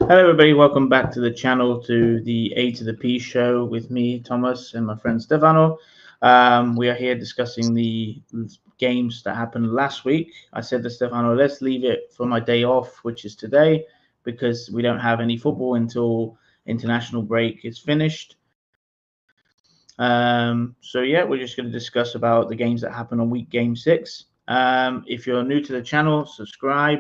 Hello, everybody. Welcome back to the channel, to the A2theP Show with me, Thomas, and my friend Stefano. We are here discussing the games that happened last week. I said to Stefano, let's leave it for my day off, which is today, because we don't have any football until international break is finished. So yeah, we're just going to discuss about the games that happened on week game 6. If you're new to the channel, subscribe,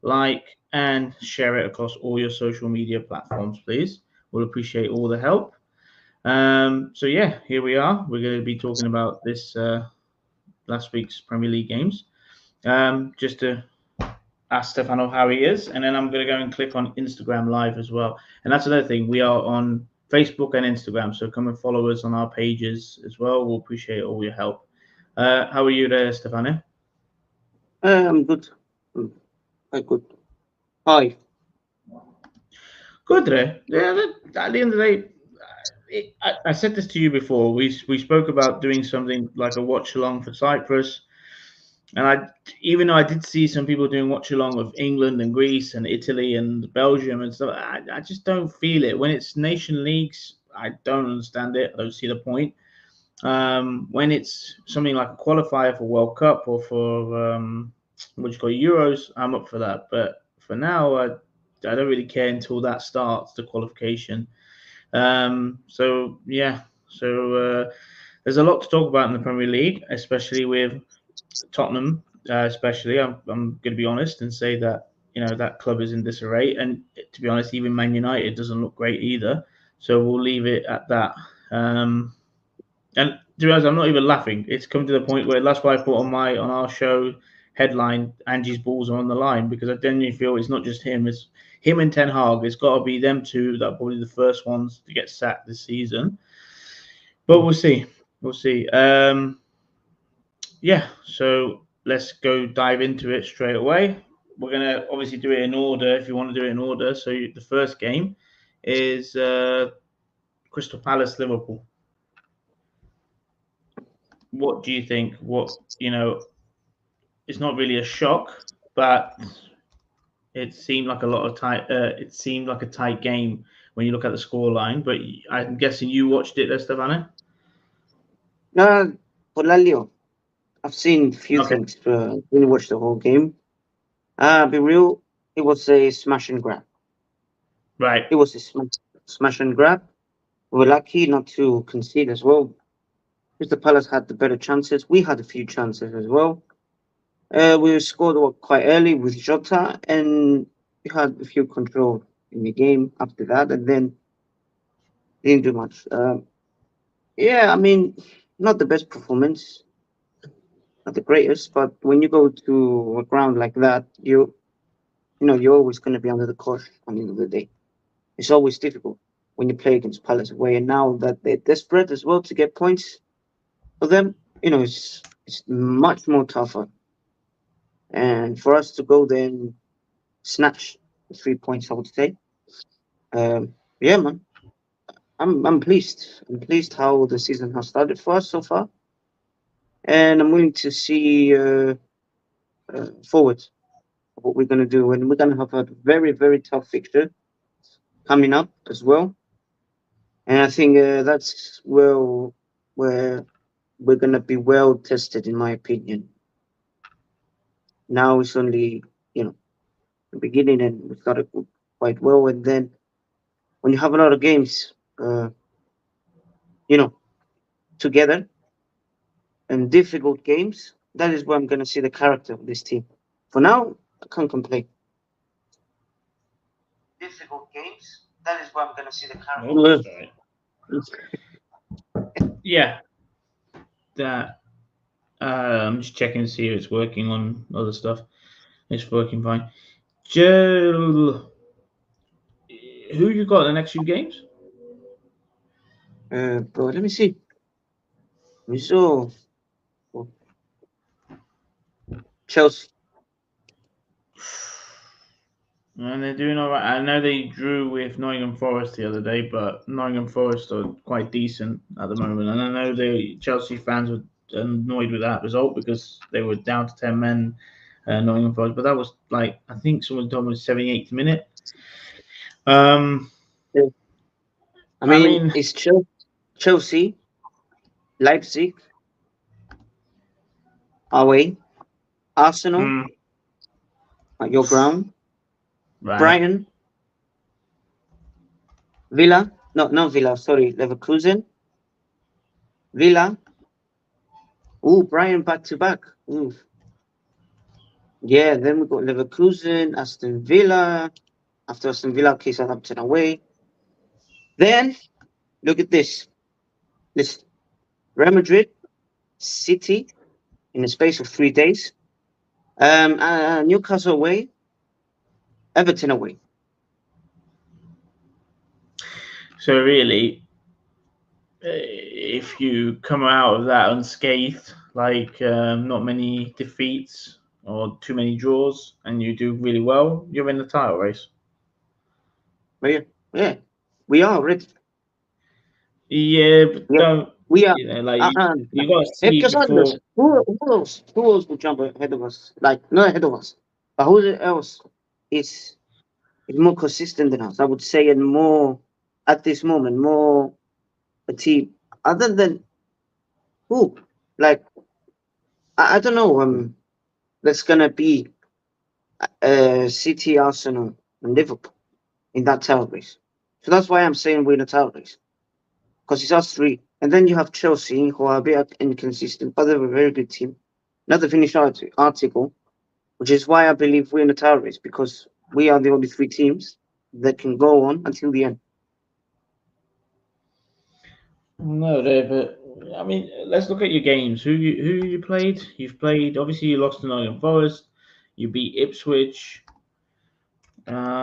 like, and share it across all your social media platforms, please. We'll appreciate all the help. So yeah, here we are. We're going to be talking about this last week's Premier League games. Just to ask Stefano how he is, and then I'm going to go and click on Instagram Live as well. And that's another thing. We are on Facebook and Instagram, so come and follow us on our pages as well. We'll appreciate all your help. How are you there, Stefano? I'm good. Quite good. Hi. Good, Ray. Yeah, at the end of the day, I said this to you before. We spoke about doing something like a watch along for Cyprus, and even though I did see some people doing watch along of England and Greece and Italy and Belgium and stuff, I just don't feel it. When it's nation leagues, I don't understand it. I don't see the point. When it's something like a qualifier for World Cup or for what you call Euros, I'm up for that. But for now, I don't really care until that starts, the qualification. So yeah, there's a lot to talk about in the Premier League, especially with Tottenham. Especially, I'm going to be honest and say that that club is in disarray, and to be honest, even Man United doesn't look great either. So we'll leave it at that. And to be honest, I'm not even laughing. It's come to the point where that's why I put on our show headline, Angie's balls are on the line, because I genuinely feel it's not just him. It's him and Ten Hag. It's got to be them two that are probably the first ones to get sacked this season. But we'll see. We'll see. Yeah, so let's go dive into it straight away. We're going to obviously do it in order if you want to do it in order. So the first game is Crystal Palace Liverpool. What do you think? It's not really a shock, but it seemed like it seemed like a tight game when you look at the scoreline. But I'm guessing you watched it, there, Stefano. For Lalio, I've seen a few Okay. things. Didn't watch the whole game. Be real, it was a smash and grab. Right. It was a smash and grab. We were lucky not to concede as well. Crystal Palace had the better chances. We had a few chances as well. We scored quite early with Jota, and we had a few control in the game after that, and then didn't do much. Yeah, I mean, not the best performance, not the greatest, but when you go to a ground like that, you're always going to be under the cosh at the end of the day. It's always difficult when you play against Palace away, and now that they're desperate as well to get points for them, it's much more tougher. And for us to go there and snatch the 3 points, I would say, yeah, man, I'm pleased. I'm pleased how the season has started for us so far, and I'm willing to see forward what we're going to do. And we're going to have a very, very tough fixture coming up as well. And I think that's where we're going to be well tested, in my opinion. Now it's only, the beginning, and we started quite well. And then when you have a lot of games, together and difficult games, that is where I'm going to see the character of this team. For now, I can't complain. Difficult games, that is where I'm going to see the character. Yeah. That I'm just checking to see if it's working on other stuff. It's working fine. Jill, who you got in the next few games? Bro, let me see. We saw Chelsea. And they're doing all right. I know they drew with Nottingham Forest the other day, but Nottingham Forest are quite decent at the moment. And I know the Chelsea fans were annoyed with that result because they were down to 10 men, Nottingham Forest. But that was I think someone told me 78th minute. Um, I I mean, mean, it's Chelsea, Leipzig away, Arsenal mm, at your ground, right. Brighton, Villa, no, not Villa, sorry, Leverkusen, Villa. Ooh, Brighton back to back. Ooh, yeah. Then we got Leverkusen, Aston Villa. After Aston Villa, okay, Southampton away. Then look at this. This Real Madrid, City in the space of 3 days. Newcastle away, Everton away. So really, if you come out of that unscathed, like not many defeats or too many draws, and you do really well, you're in the title race. But yeah, we are ready. Yeah, but Yeah, don't we are. like Uh, you got to yeah, see because before. others, who else? Who else will jump ahead of us? Like not ahead of us, but who else is more consistent than us? I would say, and more at this moment, more a team other than who? Like I don't know. That's gonna be City, Arsenal, and Liverpool in that title race. So that's why I'm saying we're in a title race because it's us three, and then you have Chelsea who are a bit inconsistent, but they're a very good team. Another Finnish article, which is why I believe we're in a title race because we are the only three teams that can go on until the end. No, but I mean, let's look at your games. Who you played? You've played. Obviously, you lost to Nottingham Forest. You beat Ipswich.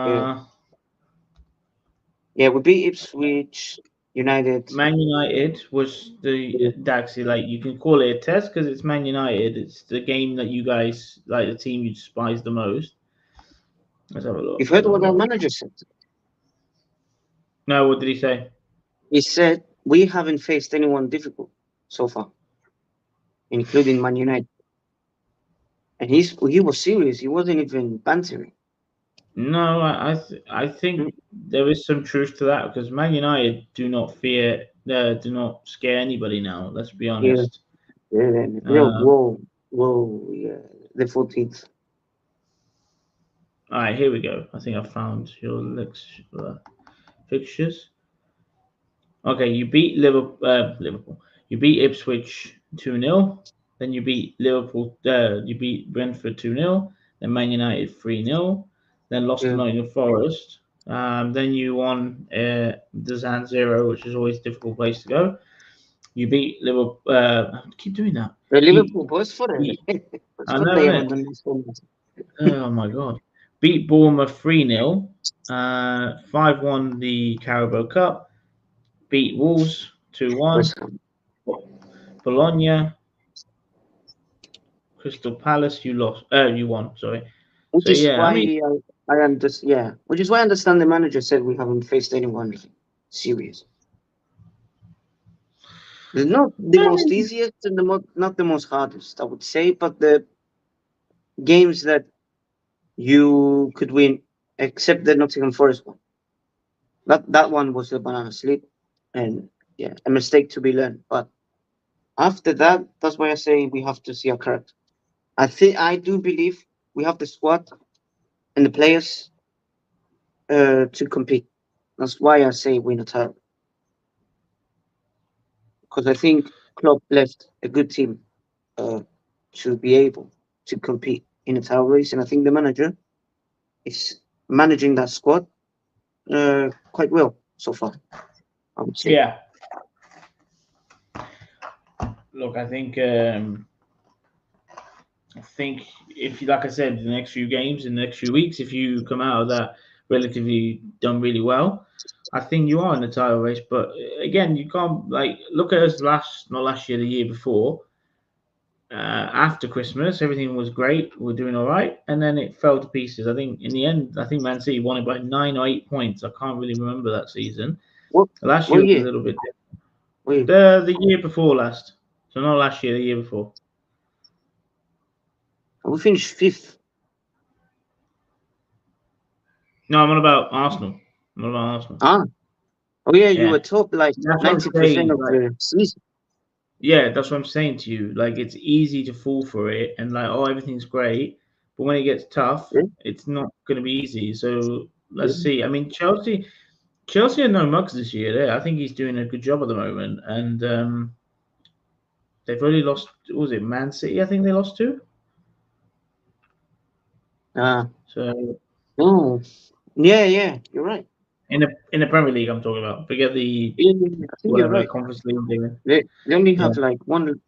Yeah, Uh, yeah, we beat Ipswich United. Man United was the actually like you can call it a test because it's Man United. It's the game that you guys like the team you despise the most. Let's have a look. You've Let's heard have a what our look. manager said. No, what did he say? He said we haven't faced anyone difficult so far, including Man United. And he was serious. He wasn't even bantering. No, I think Mm, there is some truth to that because Man United do not scare anybody now. Let's be yeah, honest. yeah. Um, Whoa, yeah. The 14th. all right, here we go. I think I found your fixtures. Okay, you beat Liverpool. Liverpool. You beat Ipswich 2-0. Then you beat Liverpool. You beat Brentford 2-0. Then Man United 3-0. Then lost to Yeah. Nottingham Forest. Then you won the San Zero, which is always a difficult place to go. You beat Liverpool. I keep doing that. The You Liverpool boys for beat. it. What's I for know they it. haven't done this one. Oh my god. Beat Bournemouth 3-0. 5-1 the Carabao Cup. Beat Wolves 2-1. West Ham. Bologna, Crystal Palace, you lost. You won. Sorry. Which So is yeah, I why mean, I understand. Yeah, which is why I understand the manager said we haven't faced anyone serious. They're not the I most mean, easiest and not the most hardest, I would say, but the games that you could win, except the Nottingham Forest one. That one was a banana slip, and yeah, a mistake to be learned. But after that, that's why I say we have to see our character. I do believe we have the squad and the players to compete. That's why I say win a title because I think Klopp left a good team uh, to be able to compete in a title race, and I think the manager is managing that squad quite well so far. I would say. yeah. Look, I think if you, like I said, the next few games, in the next few weeks, if you come out of that relatively done really well, I think you are in the title race. But again, you can't like look at us not last year, the year before. After Christmas, everything was great. We're doing all right, and then it fell to pieces. I think in the end, I think Man City won it by 9 or 8 points. I can't really remember that season. What Last what year was a year? little bit What year? the year before last. So not last year, the year before. We finished fifth. No, I'm on about Arsenal. What about Arsenal? Ah, oh yeah, you were Yeah, top like that's what I'm 90% saying. of Like, the season. yeah, that's what I'm saying to you. Like, it's easy to fall for it, and like, oh, everything's great, but when it gets tough, Yeah, it's not going to be easy. So yeah. let's see. I mean, Chelsea are no mugs this year. There, I think he's doing a good job at the moment, and they've only lost. What was it Man City? I think they lost to. Ah, So oh, yeah, you're right. in the Premier League, I'm talking about. Forget the Yeah, yeah, I think you're whatever right. Conference League they're in. They only Yeah. have like one.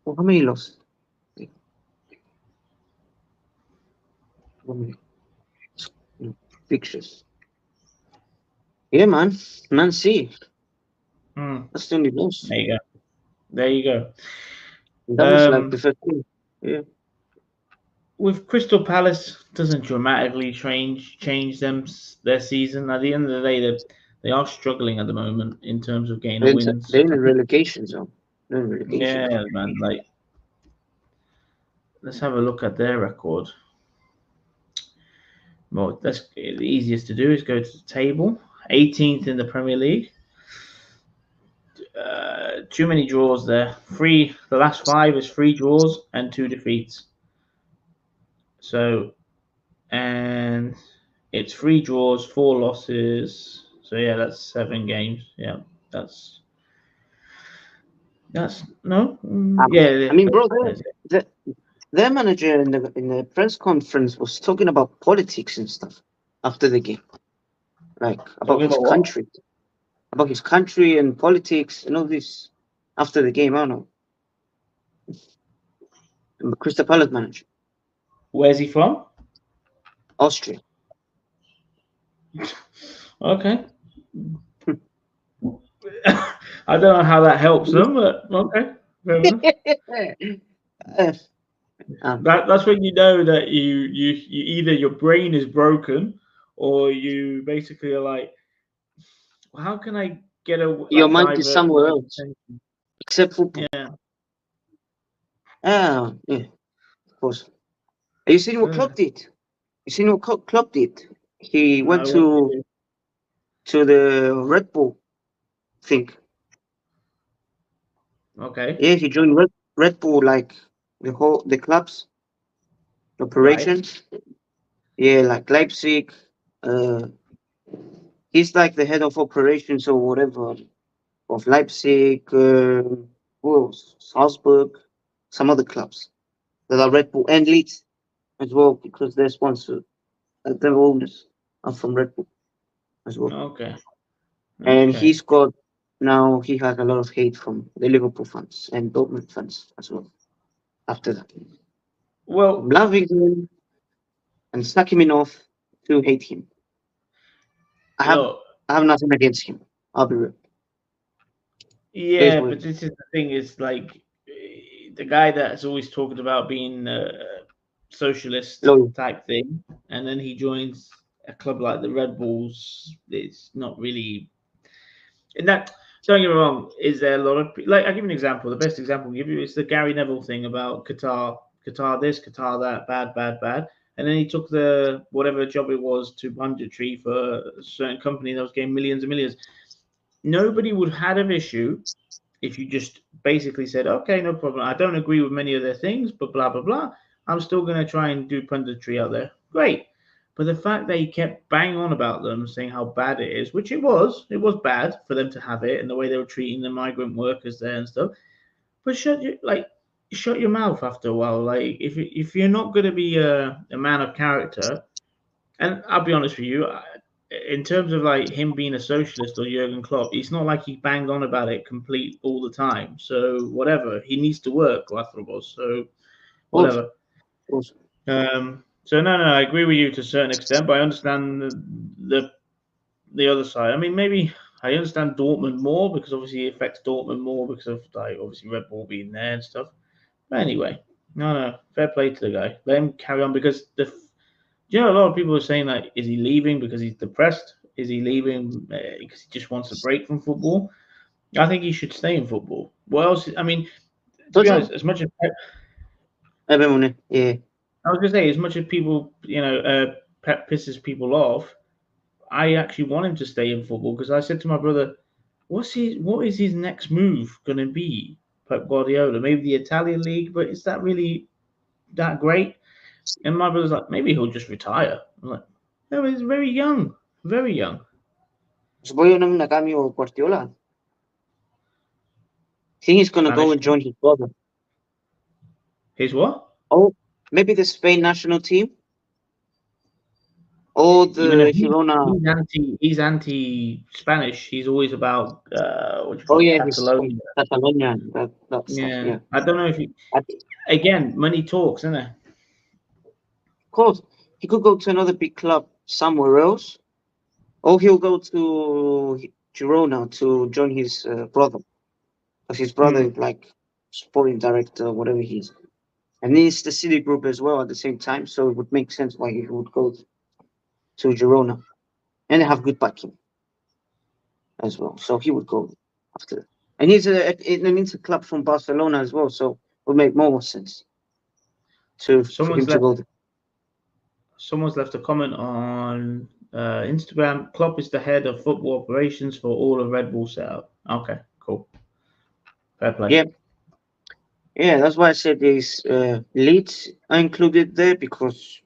Oh, how many lost? How many fixtures? Yeah, Man C. Hmm. That's the only loss. There you go. There you go. That was like the Um, first thing. Yeah. with Crystal Palace, doesn't dramatically change their season. At the end of the day, they are struggling at the moment in terms of getting the They're wins. in I a think. relegation zone. They're in relegation Yeah, zone. man. Like, let's have a look at their record. Well, that's the easiest to do is go to the table. 18th in the Premier League. Too many draws there. The last five is three draws and two defeats. So, and it's three draws, four losses. So yeah, that's 7 games. Yeah, that's no. I Yeah, mean, bro, that's it. their manager in the press conference was talking about politics and stuff after the game, like Talking about what? about his country and politics and all this after the game. I don't know. Crystal Palace manager, Where's he from? Austria. Okay. I don't know how that helps them, but okay, fair enough. Uh, um, That's when you know that you either your brain is broken or you basically are like, well, how can I get a your like mind is divert somewhere my else attention? except football. Yeah. Yeah, of course. Have you seen what So Klopp did? You seen what Klopp did? He went no, what do you do? to the Red Bull thing. Okay, Yeah, he joined Red Bull like the clubs right. operation. Yeah, like Leipzig. Uh, he's like the head of operations or whatever of Leipzig. Who else? Salzburg, some other clubs that are Red Bull and Leeds as well because they're sponsored. Their owners are from Red Bull as well. Okay, And okay. he's got now he has a lot of hate from the Liverpool fans and Dortmund fans as well. After that, from Well, loving him and sucking him off to hate him. I have look, I have nothing against him. I'll be real. It is yeah, what it but is. this is the thing is like the guy that's always talking about being a socialist Loyal. type thing, and then he joins a club like the Red Bulls. It's not really. And that, don't get me wrong, is there a lot of like I'll give you an example. The best example I'll give you is the Gary Neville thing about Qatar this, Qatar that, bad, bad, bad. And then he took the whatever job it was to punditry for a certain company that was getting millions and millions. Nobody would have had an issue if you just basically said, okay, no problem. I don't agree with many of their things, but blah blah blah. I'm still going to try and do punditry out there. Great. But the fact that he kept banging on about them, saying how bad it is, which it was bad for them to have it and the way they were treating the migrant workers there and stuff. But shut your mouth after a while. Like if you're not going to be a man of character, and I'll be honest with you, in terms of like him being a socialist or Jurgen Klopp, it's not like he banged on about it complete all the time. So whatever, he needs to work, Lathrobos. So Of course, whatever. of course. So no, I agree with you to a certain extent, but I understand the other side. I mean, maybe I understand Dortmund more because obviously it affects Dortmund more because of like obviously Red Bull being there and stuff. But anyway, no, fair play to the guy. Let him carry on because you know a lot of people are saying like, is he leaving because he's depressed? Is he leaving because he just wants a break from football? I think he should stay in football. What else? I mean, to be honest, Tottenham. as much as Everyone. Yeah. I was gonna say, as much as people, Pep pisses people off, I actually want him to stay in football because I said to my brother, what is his next move going to be? Pep Guardiola, maybe the Italian league, but is that really that great? And my brother's like, maybe he'll just retire. I'm like, no, he's very young, very young. Zboyo nang nagami o Guardiola. I think he's gonna go Spanish. and join his brother. His what? Oh, maybe the Spain national team or Even if the Girona. he's anti-Spanish. He's always about what do you Oh call it, yeah, he's from Catalonia. Catalonia. That stuff. Yeah, Yeah. I don't know if he. Again, money talks, isn't it? Of course, he could go to another big club somewhere else, or he'll go to Girona to join his brother, because his brother is like sporting director, whatever he is, and he's the City Group as well at the same time. So it would make sense why he would go to Girona, and they have good backing as well. So he would go after, and he's a club from Barcelona as well, so it would make more sense for him to go there. Someone's left a comment on Instagram. Klopp is the head of football operations for all of Red Bull setup. Okay, cool. Fair play. Yeah. Yeah, that's why I said these Leeds are included there because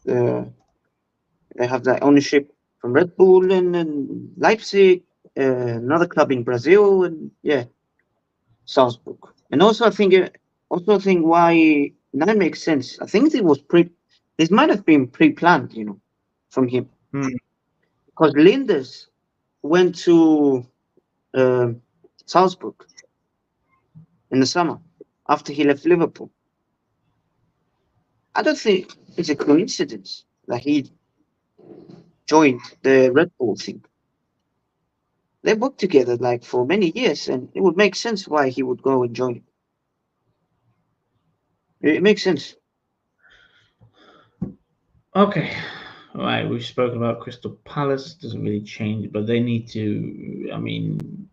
they have that ownership from Red Bull and Leipzig, another club in Brazil, and yeah, Salzburg. And also, I think why that makes sense. I think this might have been pre-planned, from him, because Linders went to Salzburg in the summer after he left Liverpool. I don't think it's a coincidence that he joined the Red Bull thing. They worked together like for many years, and it would make sense why he would go and join. It makes sense. Okay. All right, we've spoken about Crystal Palace. Doesn't really change, but they need to. I mean,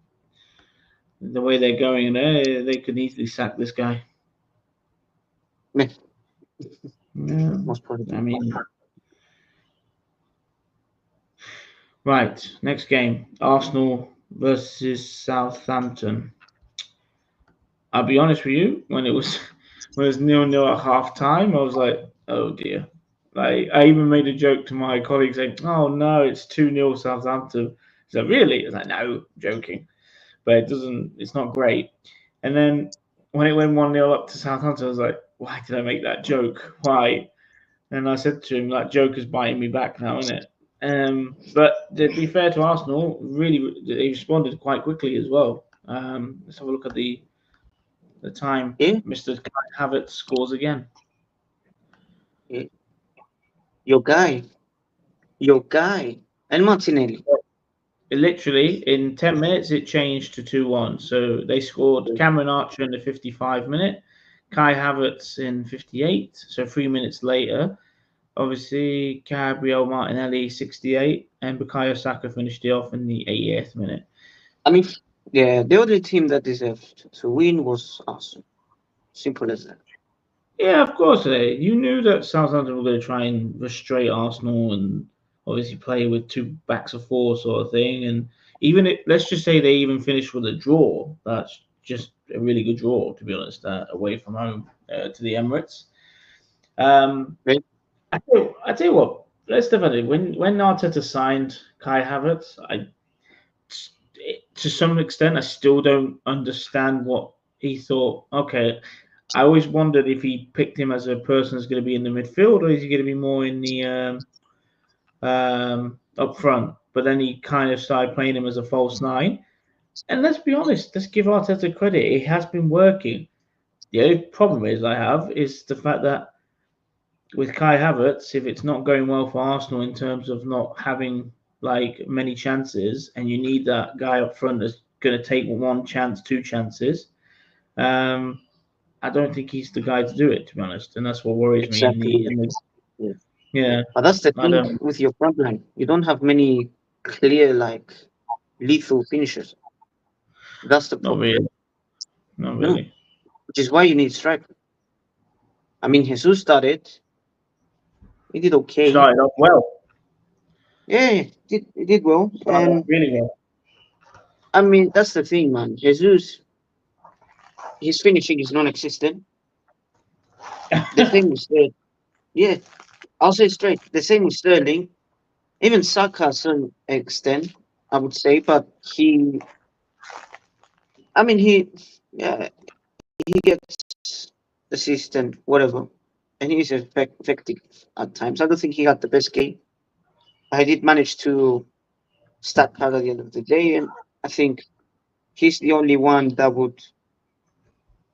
the way they're going, they could easily sack this guy. Yeah. Yeah, Most probably. I mean, right. Next game: Arsenal versus Southampton. I'll be honest with you. When it was 0-0 at half time, I was like, oh dear. Like I even made a joke to my colleague saying, "Oh no, it's 2-0 Southampton." He's like, "Really?" I was like, "No, I'm joking." But it doesn't. It's not great. And then when it went 1-0 up to Southampton, I was like, "Why did I make that joke? Why?" And I said to him, "That joke is biting me back now, isn't it?" But to be fair to Arsenal, really they responded quite quickly as well. Let's have a look at the time. Yeah. Mr. Kai Havertz scores again. Yeah. Your guy, and Martinelli. Literally in 10 minutes it changed to 2-1. So they scored Cameron Archer in the 55 minute, Kai Havertz in 58. So 3 minutes later, obviously Gabriel Martinelli 68 and Bukayo Saka finished it off in the 80th minute. I mean, yeah, the only team that deserved to win was Arsenal. Simple as that. Yeah, of course. You knew that Southampton were going to try and frustrate Arsenal and obviously play with two backs of four sort of thing. And even let's just say they even finished with a draw. That's just a really good draw, to be honest, away from home to the Emirates. Right? I tell you what, let's Stefano, when Arteta signed Kai Havertz, to some extent I still don't understand what he thought. Okay, I always wondered if he picked him as a person who's going to be in the midfield or is he going to be more in the up front. But then he kind of started playing him as a false nine. And let's be honest, let's give Arteta credit. It has been working. The only problem is the fact that with Kai Havertz, if it's not going well for Arsenal in terms of not having like many chances, and you need that guy up front that's going to take one chance, two chances. I don't think he's the guy to do it, to be honest, and that's what worries Exactly. me. Yeah, But that's the thing with your front line. You don't have many clear, like, lethal finishers. That's the problem. Not really. No, which is why you need striker. I mean, Jesus started. He did okay. Started off well. Yeah, he did well. Started And really well. I mean, that's the thing, man. Jesus, his finishing is non-existent. The same with Sterling. Yeah, I'll say straight. The same with Sterling. Even Saka, to some extent, I would say. But I mean, yeah, he gets assist and whatever, and he's effective at times. I don't think he had the best game. I did manage to stat pad at the end of the day, and I think he's the only one that would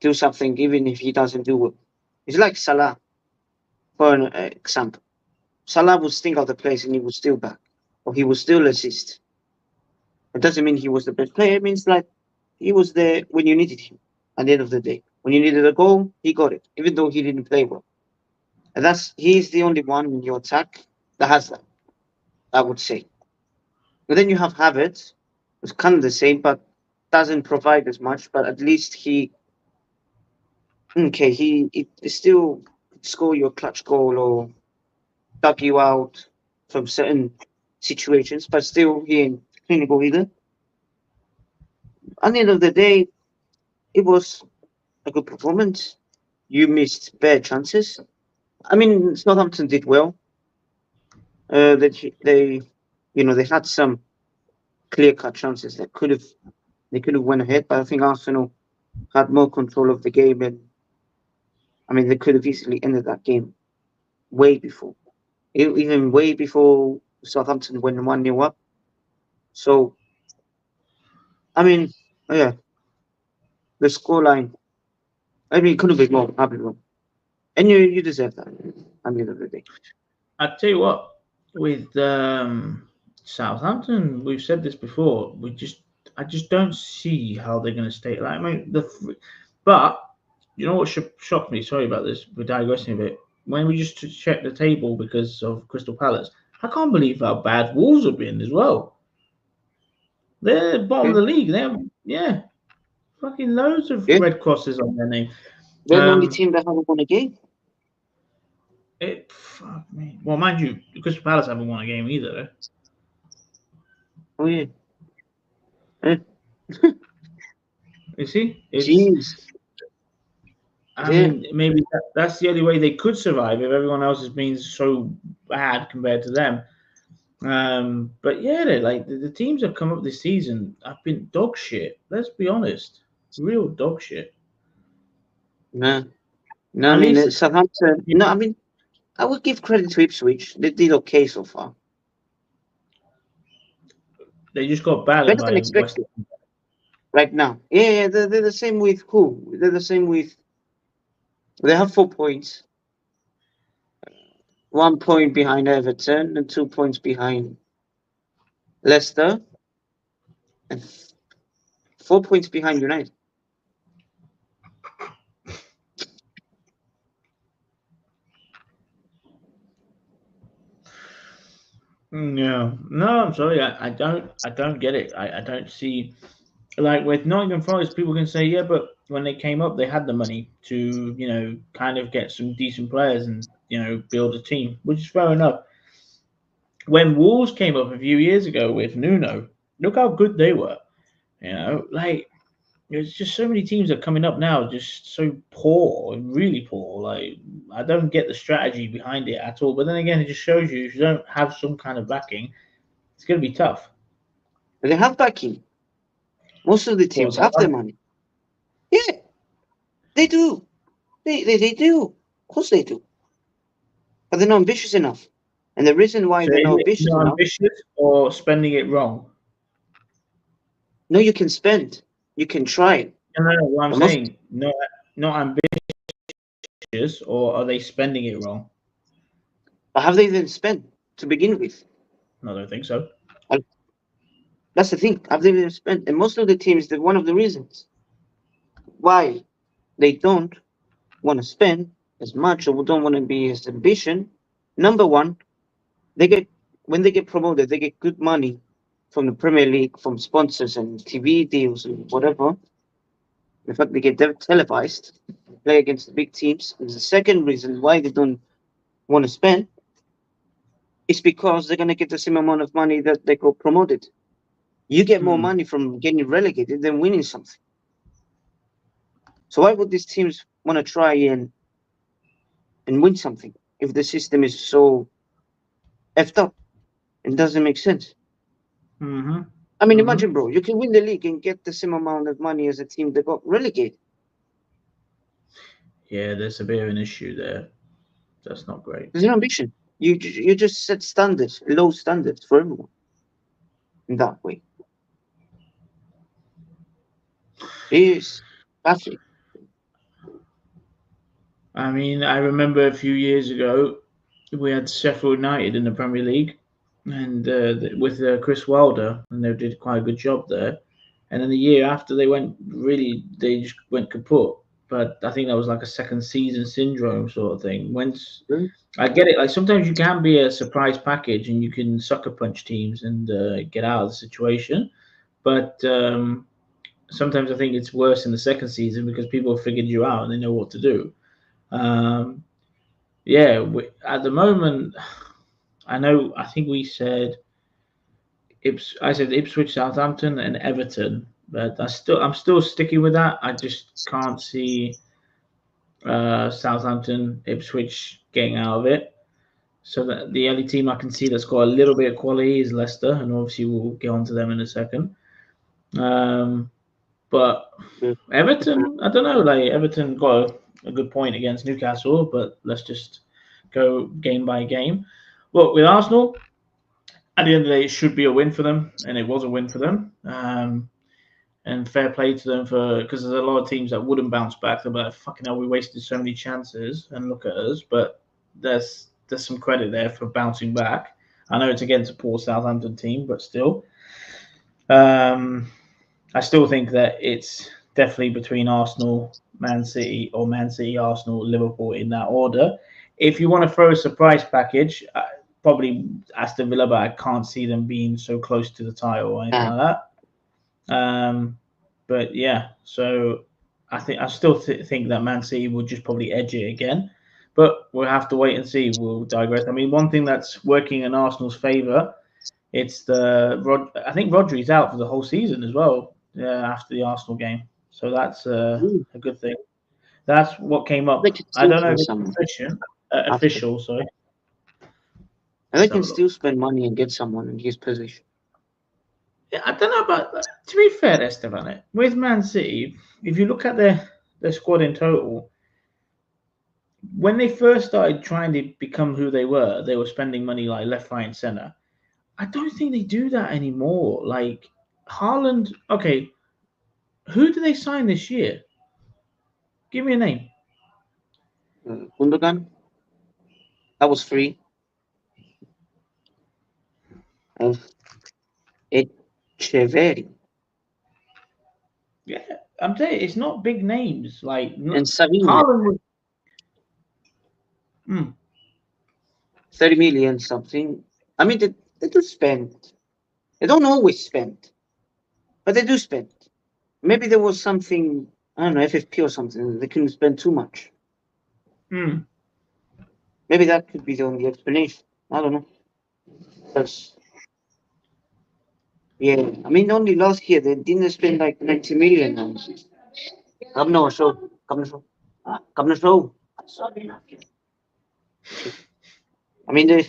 do something even if he doesn't do it. It's like Salah, for an example. Salah would stink out the place and he would still back, or he would still assist. It doesn't mean he was the best player. It means like he was there when you needed him. At the end of the day, when you needed a goal, he got it, even though he didn't play well. And he's the only one in your attack that has that. I would say. But then you have Havertz, who's kind of the same, but doesn't provide as much. But at least he still score your clutch goal or dub you out from certain situations, but still he ain't clinical either. At the end of the day, it was a good performance. You missed bare chances. I mean, Southampton did well. They, they had some clear cut chances that they could have went ahead, but I think Arsenal had more control of the game, and I mean they could have easily ended that game way before, even way before Southampton went 1-0 up. So I mean, yeah, the scoreline. I mean, it could have been more. I'll be wrong, and you deserve that at the end of the day. I tell you what, with Southampton, we've said this before. I just don't see how they're going to stay. Like, I mean, but you know what shocked me? Sorry about this. We're digressing a bit. When we just checked the table because of Crystal Palace, I can't believe how bad Wolves have been as well. They're bottom of Okay. the league. They have, yeah, fucking loads of Yeah, red crosses on their name. they're the only Um, team that haven't won a game. fuck me. Well, mind you, Crystal Palace haven't won a game either. Oh yeah. Eh, You see, it's. Jeez. I Yeah. mean, maybe that's the only way they could survive if everyone else has been so bad compared to them. But yeah, like the teams that come up this season have been dog shit. Let's be honest, real dog shit. No. No, I At mean least Southampton. No, I mean I would give credit to Ipswich. They did okay so far. they just got battered Better than by West. expected right now. Yeah, they're the same with who? They're the same with. They have 4 points. 1 point behind Everton and 2 points behind Leicester, and 4 points behind United. No, no, I'm sorry, I don't get it. I don't see like with Nottingham Forest, people can say, yeah, but when they came up, they had the money to, kind of get some decent players and, build a team, which is fair enough. When Wolves came up a few years ago with Nuno, look how good they were. Like there's just so many teams that are coming up now, just so poor, really poor. Like I don't get the strategy behind it at all. But then again, it just shows you if you don't have some kind of backing, it's going to be tough. They have backing. Most of the Well, teams have the money. Yeah, they do. They do. Of course they do. But they're not ambitious enough. And the reason why so they're is not it ambitious not enough, ambitious or spending it wrong? no, you can spend. You can try. No, no, no. What I'm But most, saying, not ambitious, or are they spending it wrong? but have they even spent to begin with? No, I don't think so. Like, that's the thing. Have they even spent? And most of the teams, one of the reasons why they don't want to spend as much or don't want to be as ambitious. Number one, they get when they get promoted, they get good money from the Premier League, from sponsors and TV deals and whatever. In fact, they get televised, play against the big teams. And the second reason why they don't want to spend it's because they're going to get the same amount of money that they got promoted. You get more money from getting relegated than winning something. So why would these teams want to try and win something if the system is so effed up? It doesn't make sense. I mean, imagine, bro, you can win the league and get the same amount of money as a team that got relegated. Yeah, there's a bit of an issue there. That's not great. There's no ambition. You just set standards, low standards for everyone in that way. It's baffling. I mean, I remember a few years ago we had Sheffield United in the Premier League, and with Chris Wilder, and they did quite a good job there. And then the year after, they just went kaput. But I think that was like a second season syndrome sort of thing. I get it, like sometimes you can be a surprise package and you can sucker punch teams and get out of the situation. But sometimes I think it's worse in the second season because people have figured you out and they know what to do. Yeah, at the moment, I think we said I said Ipswich, Southampton, and Everton, but I'm still sticking with that. I just can't see Southampton, Ipswich getting out of it. So that the only team I can see that's got a little bit of quality is Leicester, and obviously we'll get onto them in a second. But Everton, I don't know. Like Everton got a good point against Newcastle, but let's just go game by game. Well, with Arsenal, at the end of the day, it should be a win for them, and it was a win for them. And fair play to them because there's a lot of teams that wouldn't bounce back. They're like, fucking hell, we wasted so many chances, and look at us. But there's some credit there for bouncing back. I know it's against a poor Southampton team, but still. I still think that it's definitely between Arsenal, Man City, or Man City, Arsenal, Liverpool in that order. If you want to throw a surprise package, probably Aston Villa, but I can't see them being so close to the title or anything like that. But yeah, so I still think that Man City will just probably edge it again. But we'll have to wait and see. We'll digress. I mean, one thing that's working in Arsenal's favour, it's I think Rodri's out for the whole season as well after the Arsenal game. So that's a good thing. That's what came up. I don't know if it's official, sorry. And they can still spend money and get someone in his position. Yeah, I don't know about that. To be fair there, Stefano, with Man City, if you look at their squad in total, when they first started trying to become who they were spending money like left, right, and centre. I don't think they do that anymore. Like Haaland, okay, who do they sign this year? Give me a name. Gundogan. That was free. And Echeverri. Yeah, I'm telling you, it's not big names. Like and Savini. Haaland was 30 million something. I mean, they do spend. They don't always spend, but they do spend. Maybe there was something, I don't know, FFP or something. They couldn't spend too much. Maybe that could be the only explanation. I don't know. That's, yeah, I mean, only last year they didn't spend like 90 million. Come no show. I mean, they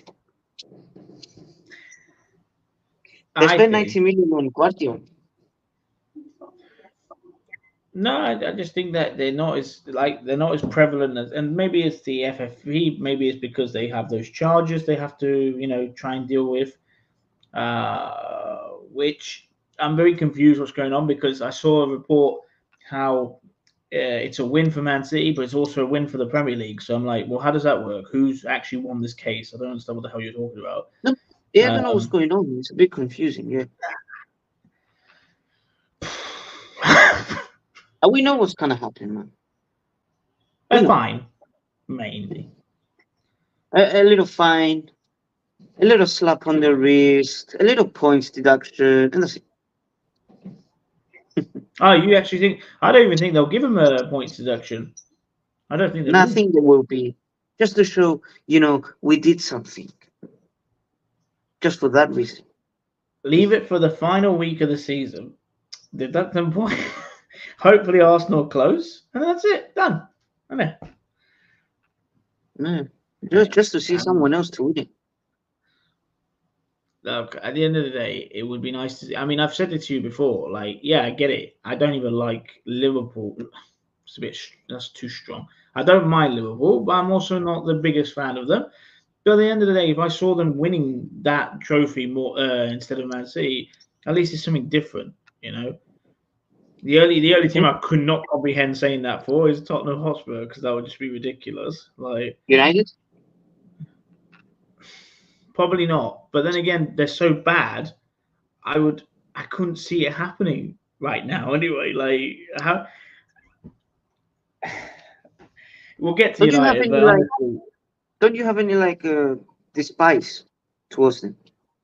spent 90 million on Guardiola. No, I just think that they're not as prevalent as, and maybe it's the FFP, maybe it's because they have those charges they have to try and deal with, which I'm very confused what's going on because I saw a report how it's a win for Man City, but it's also a win for the Premier League. So I'm like, well, how does that work? Who's actually won this case? I don't understand what the hell you're talking about. No, yeah, I don't know what's going on. It's a bit confusing, yeah. We know what's gonna happen, man. A fine, mainly. A little fine, a little slap on the wrist, a little points deduction, and that's it. Oh, you actually think? I don't even think they'll give him a points deduction. I don't think they Nothing there will be. Just to show, we did something. just for that reason. Leave it for the final week of the season. Deduct them points. Hopefully Arsenal close, and that's it. Done. Okay. No, just to see someone else to win it. Look, at the end of the day, it would be nice to see. I mean, I've said it to you before. Like, yeah, I get it. I don't even like Liverpool. It's a bit. That's too strong. I don't mind Liverpool, but I'm also not the biggest fan of them. But at the end of the day, if I saw them winning that trophy more instead of Man City, at least it's something different, you know. The only team I could not comprehend saying that for is Tottenham Hotspur, because that would just be ridiculous. Like, United? probably not. But then again, they're so bad. I couldn't see it happening right now. Anyway, like how we'll get to Don't you have United, any but like? honestly, Don't you have any like despise towards them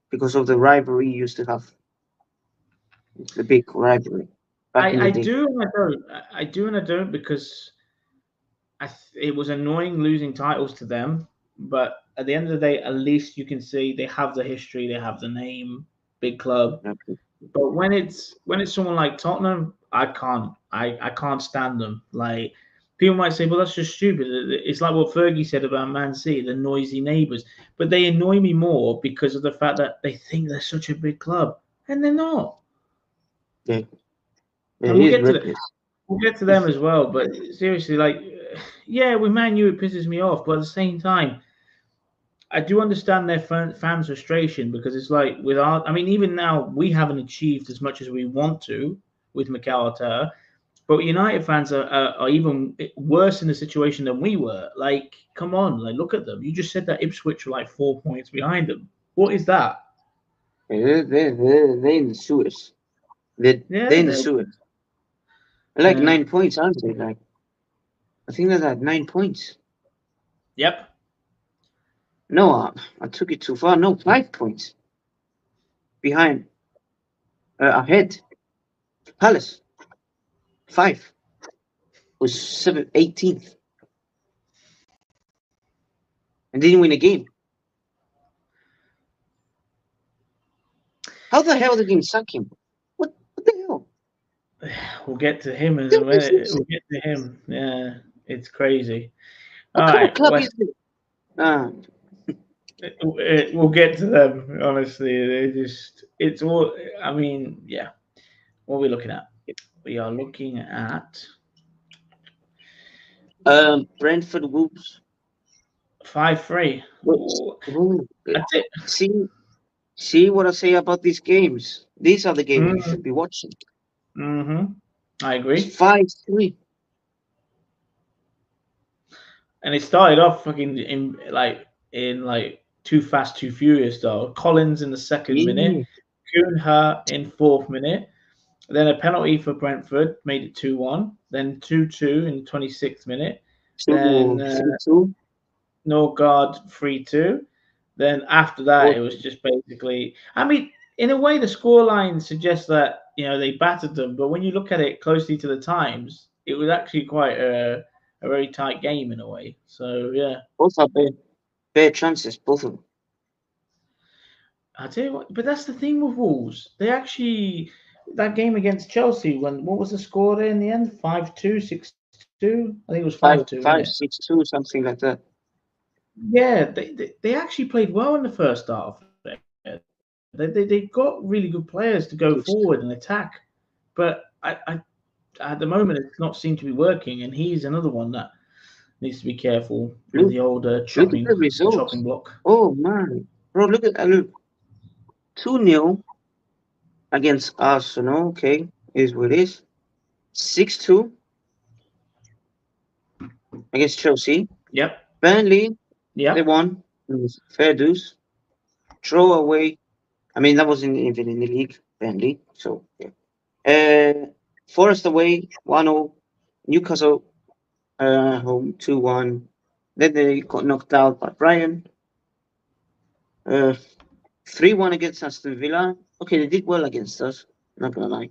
because of the rivalry you used to have? The big rivalry back in the I day. do and I don't. I do and I don't because it was annoying losing titles to them. But at the end of the day, at least you can see they have the history, they have the name, big club. Okay. But when it's someone like Tottenham, I can't stand them. Like people might say, well, that's just stupid. It's like what Fergie said about Man City, the noisy neighbours. But they annoy me more because of the fact that they think they're such a big club, and they're not. Yeah, And it is reckless. we'll get to them as well. But seriously, like, yeah, with Man U, it pisses me off. But at the same time, I do understand their fans' frustration because it's like with our. I mean, even now we haven't achieved as much as we want to with Mikel Arteta. But United fans are even worse in the situation than we were. Like, come on, like look at them. You just said that Ipswich were like 4 points behind them. What is that? They're in the sewers. They're Yeah, in the sewers. They're like yeah. 9 points, aren't they? Like I think they're at 9 points. Yep. No, I took it too far. No, 5 points behind. Ahead. Palace 5 was 18th and didn't win a game. How the hell did they sack him? What the hell? We'll get to him as a That makes no minute. sense. We'll get to him. Yeah, it's crazy. All What kind of right, club is it? we'll get to them. Honestly, it's all. I mean, yeah. What are we looking at? We are looking at Brentford Wolves. 5-3. Ooh. That's it. See what I say about these games. These are the games you Mm-hmm. should be watching. Mm-hmm. I It's agree. 5-3. And it started off fucking in too fast, too furious though. Collins in the second minute, Yeah. Cunha in fourth minute, then a penalty for Brentford made it 2-1, then 2-2 in the 26th minute, then 3-2. Norgard 3-2. Then after that, it was just basically. I mean, in a way, the scoreline suggests that they battered them, but when you look at it closely to the times, it was actually quite a very tight game in a way. So yeah, Both are bare chances, both of them. I tell you what, but that's the thing with Wolves. They actually that game against Chelsea. What was the score there in the end? 5-2, 6-2. I think it was 5-2, wasn't it? 5-6-2, something like that. Yeah, they actually played well in the first half. They got really good players to go forward and attack, but at the moment it's not seemed to be working, and he's another one that needs to be careful with Look, the old look at the chopping results. block. Oh man, bro, look at that. Look, 2-0 against Arsenal. Okay, is what it is. 6-2 against Chelsea. Yep, Burnley, they yep. won. It was fair dues. Throw away. I mean, that wasn't even in the league, Burnley. So, yeah. Forest away, 1-0. Newcastle home, 2-1. Then they got knocked out by Brighton. 3-1 against Aston Villa. Okay, they did well against us. Not gonna lie.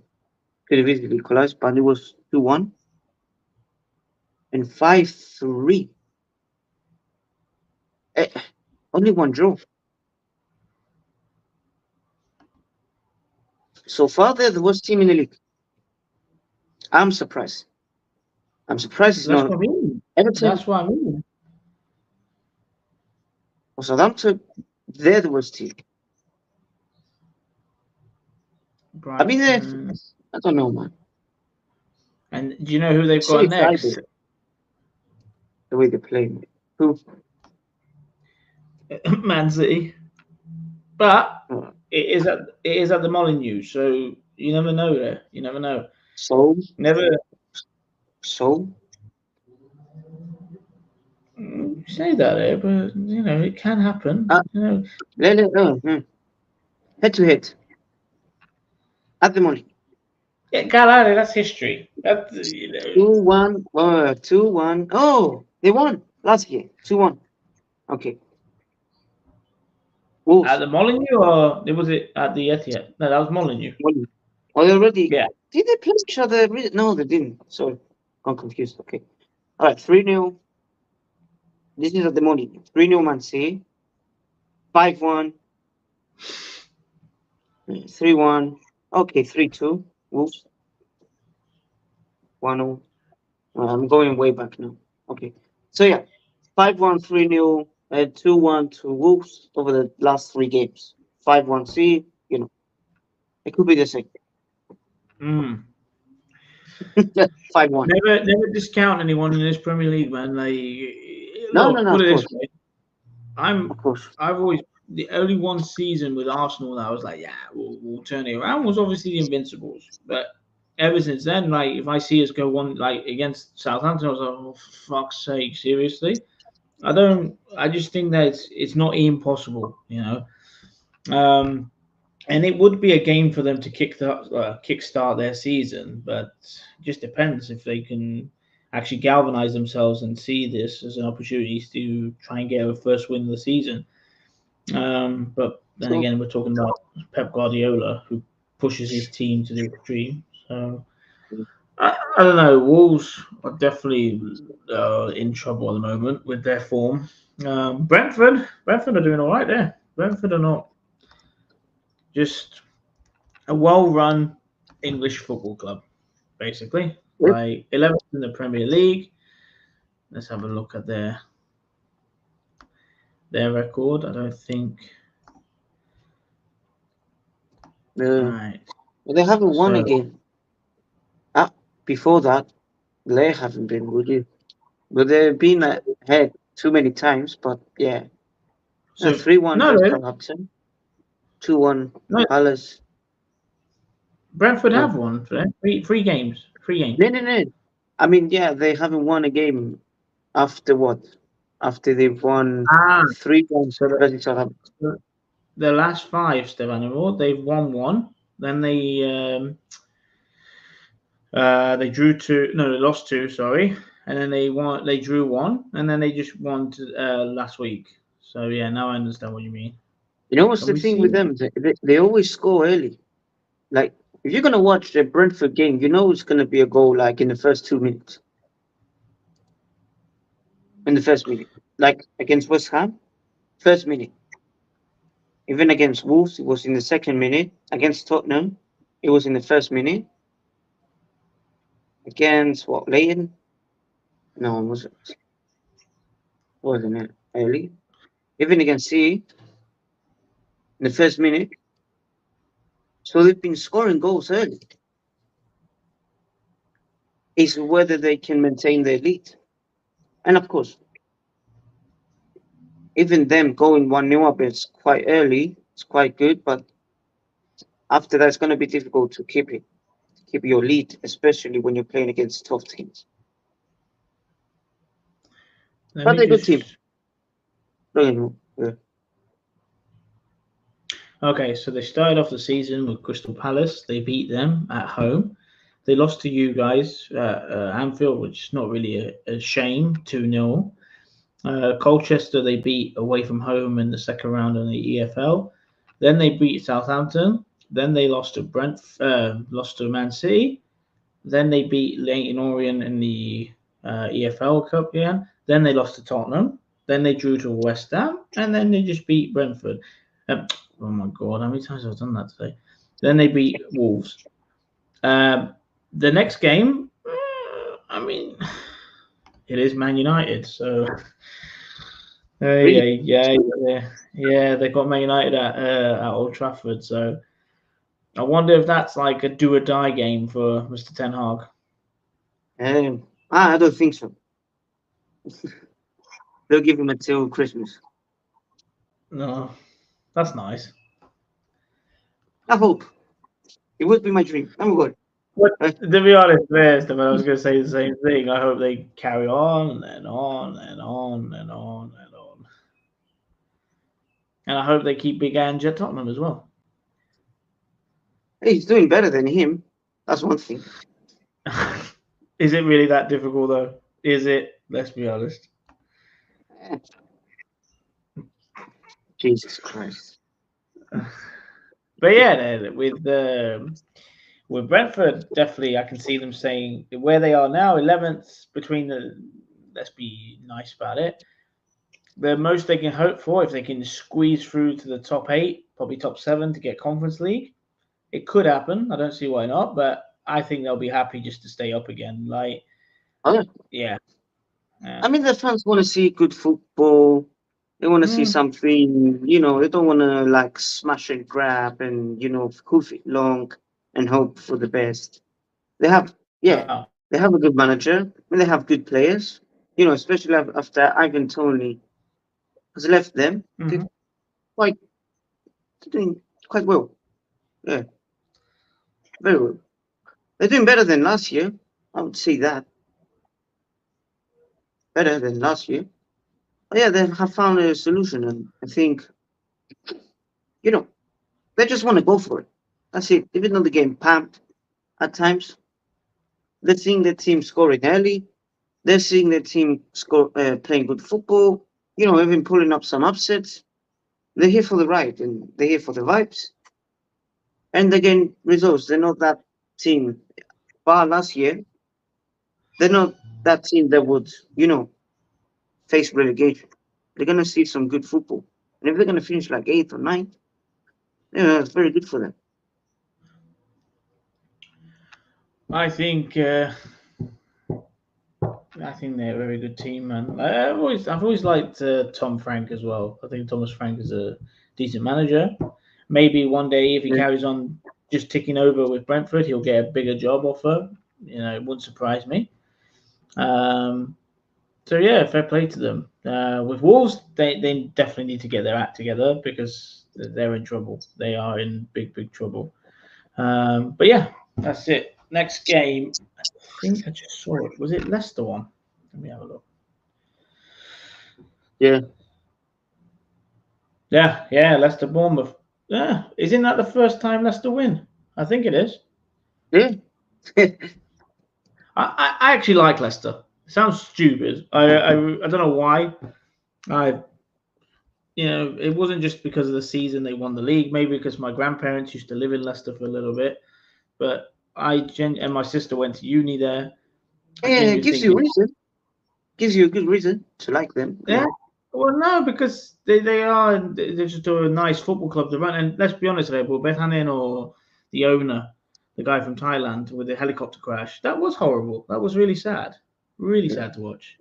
Could have easily equalized, but it was 2-1. And 5-3. Eh, only one draw. so far they're the worst team in the league. I'm surprised. I'm surprised it's That's not what I mean. Everton That's what I mean. or Southampton. They're the worst team. I mean, Brighton. I don't know, man. And do you know who they've So got next? excited the way they play. Who? Man City. But Uh, it is at the Molineux, so you never know there. You never know. so Never so. say that there, but it can happen. Uh, head to head at the moment. Yeah, Galare, that's history. That 2-1. 2-1. Oh, they won last year. 2-1. Okay. at Wolves. the Molineux, or was it at the Etihad? No, that was Molineux. Oh, they already. Yeah. Did they play each other? No, they didn't. Sorry. I'm confused. Okay. All right. 3-0. This is at the morning. 3-0 Man City. 5-1. 3-1. Okay. 3-2. Wolves. 1-0. I'm going way back now. Okay. So yeah. 5-1, 3-0, 2-1 to Wolves over the last three games. 5-1 C. It could be the same. Mm. 5-1. Never discount anyone in this Premier League, man. No, Look, of put it course. this way. Of course. I've always the only one season with Arsenal that I was like, yeah, we'll turn it around was obviously the Invincibles. But ever since then, like if I see us go one like against Southampton, I was like, oh, for fuck's sake, seriously. I just think that it's not impossible. And it would be a game for them to kickstart their season, but it just depends if they can actually galvanize themselves and see this as an opportunity to try and get a first win of the season. But then So, again, we're talking about Pep Guardiola, who pushes his team to the extreme. So I don't know. Wolves are definitely in trouble at the moment with their form. Brentford are doing all right there. Brentford are not just a well-run English football club, basically. yep. Like 11th in the Premier League. Let's have a look at their record. I don't think. Right. They haven't won a So game. Before that, they haven't been, would you? But they've been ahead too many times. But yeah, so 3-1 no, against no, Southampton, 2-1 no. Palace. Brentford No, have won for them. Three games. 3 games. no. I mean, yeah, they haven't won a game after what? After they've won Ah, 3 games so versus Southampton. the last five, Stefano, they've won one. Then they drew two. No, they lost two. Sorry, and then they won. They drew one, and then they just won last week. So yeah, now I understand what you mean. You know what's Can the we thing see? with them? They always score early. Like, if you're gonna watch the Brentford game, you know it's gonna be a goal like in the first 2 minutes. In the first minute. Like against West Ham, first minute. Even against Wolves, it was in the second minute. Against Tottenham, it was in the first minute. Against what, Leighton? No, wasn't it early? Even against C in the first minute. So they've been scoring goals early. It's whether they can maintain their lead. And of course, even them going 1-0 up, it's quite early. It's quite good, but after that, it's going to be difficult to keep your lead, especially when you're playing against tough teams. Let But me they're a good team. just. Yeah. Okay, so they started off the season with Crystal Palace. They beat them at home. They lost to you guys at Anfield, which is not really a shame, 2-0. Colchester they beat away from home in the second round in the EFL. Then they beat Southampton. Then they lost to Man City. Then they beat Leyton Orient in the EFL Cup again. Then they lost to Tottenham. Then they drew to West Ham, and then they just beat Brentford. Oh my god, how many times have I done that today? Then they beat Wolves. The next game, I mean, it is Man United. So, Really? yeah, they got Man United at Old Trafford. So, I wonder if that's like a do or die game for Mr. Ten Hag. I don't think so. They'll give him until Christmas. No, that's nice. I hope. It would be my dream. I'm good. But to be honest, Stefan, I was going to say the same thing. I hope they carry on and on and on and on and on. And I hope they keep Big Ange at Tottenham as well. Hey, he's doing better than him. That's one thing. Is it really that difficult, though? Is it? Let's be honest. Jesus Christ. But yeah, with Brentford, definitely I can see them saying where they are now, 11th between the. Let's be nice about it. The most they can hope for, if they can squeeze through to the top 8, probably top 7 to get Conference League, it could happen. I don't see why not, but I think they'll be happy just to stay up again. Like, yeah. I mean, the fans want to see good football. They want to see something, they don't want to like smash and grab and, hoof it long and hope for the best. They have, they have a good manager and they have good players, especially after Ivan Toney has left them. They're doing quite well. Yeah. Very well. They're doing better than last year. I would say that. Better than last year. But yeah, they have found a solution, and I think, they just want to go for it. That's it. Even though they get pumped at times, they're seeing the team scoring early. They're seeing the team playing good football. Even pulling up some upsets. They're here for the ride, and they're here for the vibes. And they're getting results. They're not that team. Bar last year, they're not that team that would, face relegation. They're going to see some good football. And if they're going to finish like 8th or 9th, it's very good for them. I think they're a very good team, man. I've always liked Tom Frank as well. I think Thomas Frank is a decent manager. Maybe one day, if he carries on just ticking over with Brentford, he'll get a bigger job offer. It wouldn't surprise me. So yeah, fair play to them. With Wolves, they definitely need to get their act together because they're in trouble. They are in big trouble. But yeah, that's it. Next game, I think I just saw it. Was it Leicester one? Let me have a look. Yeah. Yeah, Leicester Bournemouth. Yeah, isn't that the first time Leicester win? I think it is. Yeah. I actually like Leicester. It sounds stupid. I don't know why. It wasn't just because of the season they won the league. Maybe because my grandparents used to live in Leicester for a little bit, but and my sister went to uni there. Yeah, it gives you a reason. Gives you a good reason to like them. Yeah. Well, no, because they're just a nice football club to run. And let's be honest, Rebel, Bethanen or the owner, the guy from Thailand with the helicopter crash, that was horrible. That was really sad. Really sad to watch,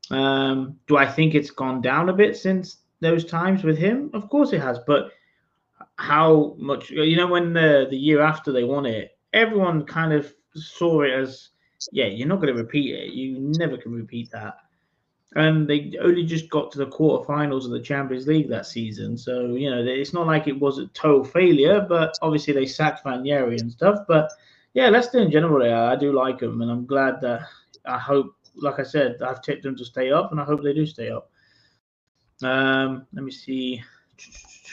Do I think it's gone down a bit since those times with him? Of course it has, but how much? When the year after they won it, everyone kind of saw it as, yeah, you're not going to repeat it. You never can repeat that. And they only just got to the quarterfinals of the Champions League that season, so it's not like it was a total failure. But obviously they sacked Ranieri and stuff. But yeah, Leicester in general, I do like them, and I'm glad that I hope, like I said, I've tipped them to stay up, and I hope they do stay up. Let me see.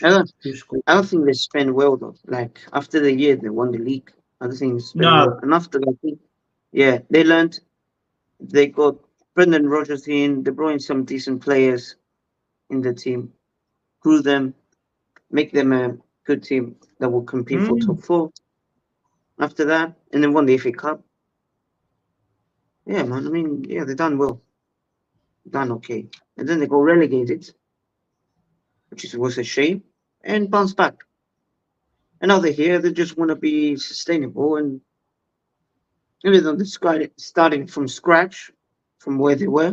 I don't think they spend well though. Like after the year they won the league, I don't think they spend well. And after that, they learned. They got Brendan Rodgers in. They brought in some decent players in the team, grew them, make them a good team that will compete for top 4. After that, and then won the FA Cup. Yeah, man. I mean, yeah, they done well. Done okay. And then they got relegated, which was a shame, and bounced back. And now they're here. They just want to be sustainable, and even though they're starting from scratch, from where they were,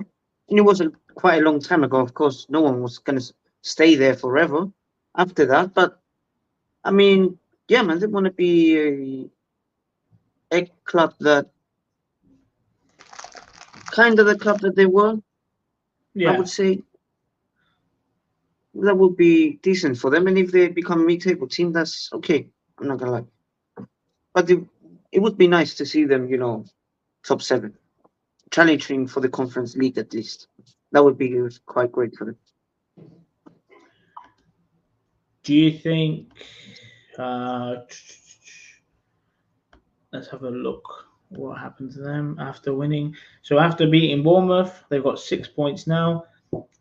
and it wasn't quite a long time ago. Of course, no one was going to stay there forever after that. But I mean, yeah, man, they want to be a club that kind of the club that they were. I Yeah. would say that would be decent for them. And if they become a mid-table team, that's okay. I'm not gonna lie, but it would be nice to see them, top 7, challenging for the Conference League at least. That would be quite great for them. Do you think? Let's have a look. What happened to them after winning? So after beating Bournemouth, they've got 6 points now.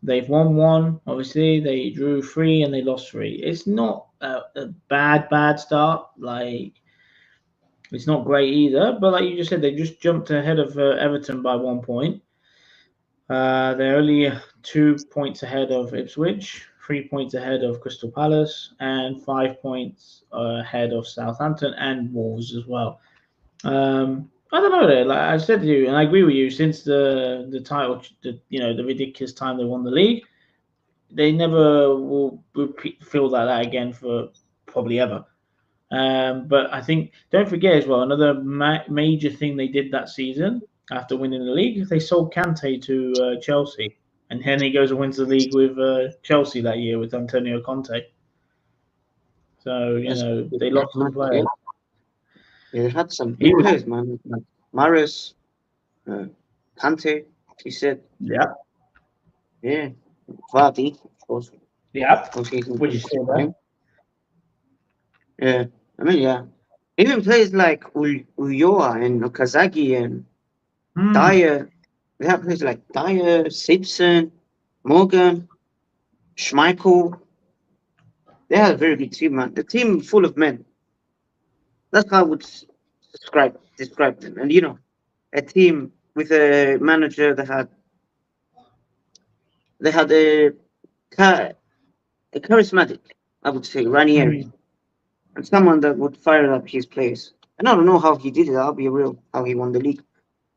They've won one. Obviously, they drew 3 and they lost 3. It's not a bad start. Like, it's not great either. But like you just said, they just jumped ahead of Everton by 1 point. They're only 2 points ahead of Ipswich, 3 points ahead of Crystal Palace, and 5 points ahead of Southampton and Wolves as well. I don't know. Like I said to you, and I agree with you. Since the title, the ridiculous time they won the league, they never will feel like that again for probably ever. But I think don't forget as well another major thing they did that season after winning the league, they sold Kante to Chelsea, and then he goes and wins the league with Chelsea that year with Antonio Conte. So they lost some players. Yeah, they had some big players, man. Like Maris, Kante, he said. Yeah. Yeah. Vardy, of course. Yeah. Which is still there. Yeah. I mean, yeah. Even players like Ulloa and Okazaki and Dyer. They have players like Dyer, Simpson, Morgan, Schmeichel. They had a very good team, man. The team full of men. That's how I would describe them. And a team with a manager that had a charismatic, I would say, Ranieri, and someone that would fire up his players. And I don't know how he did it. I'll be real, how he won the league.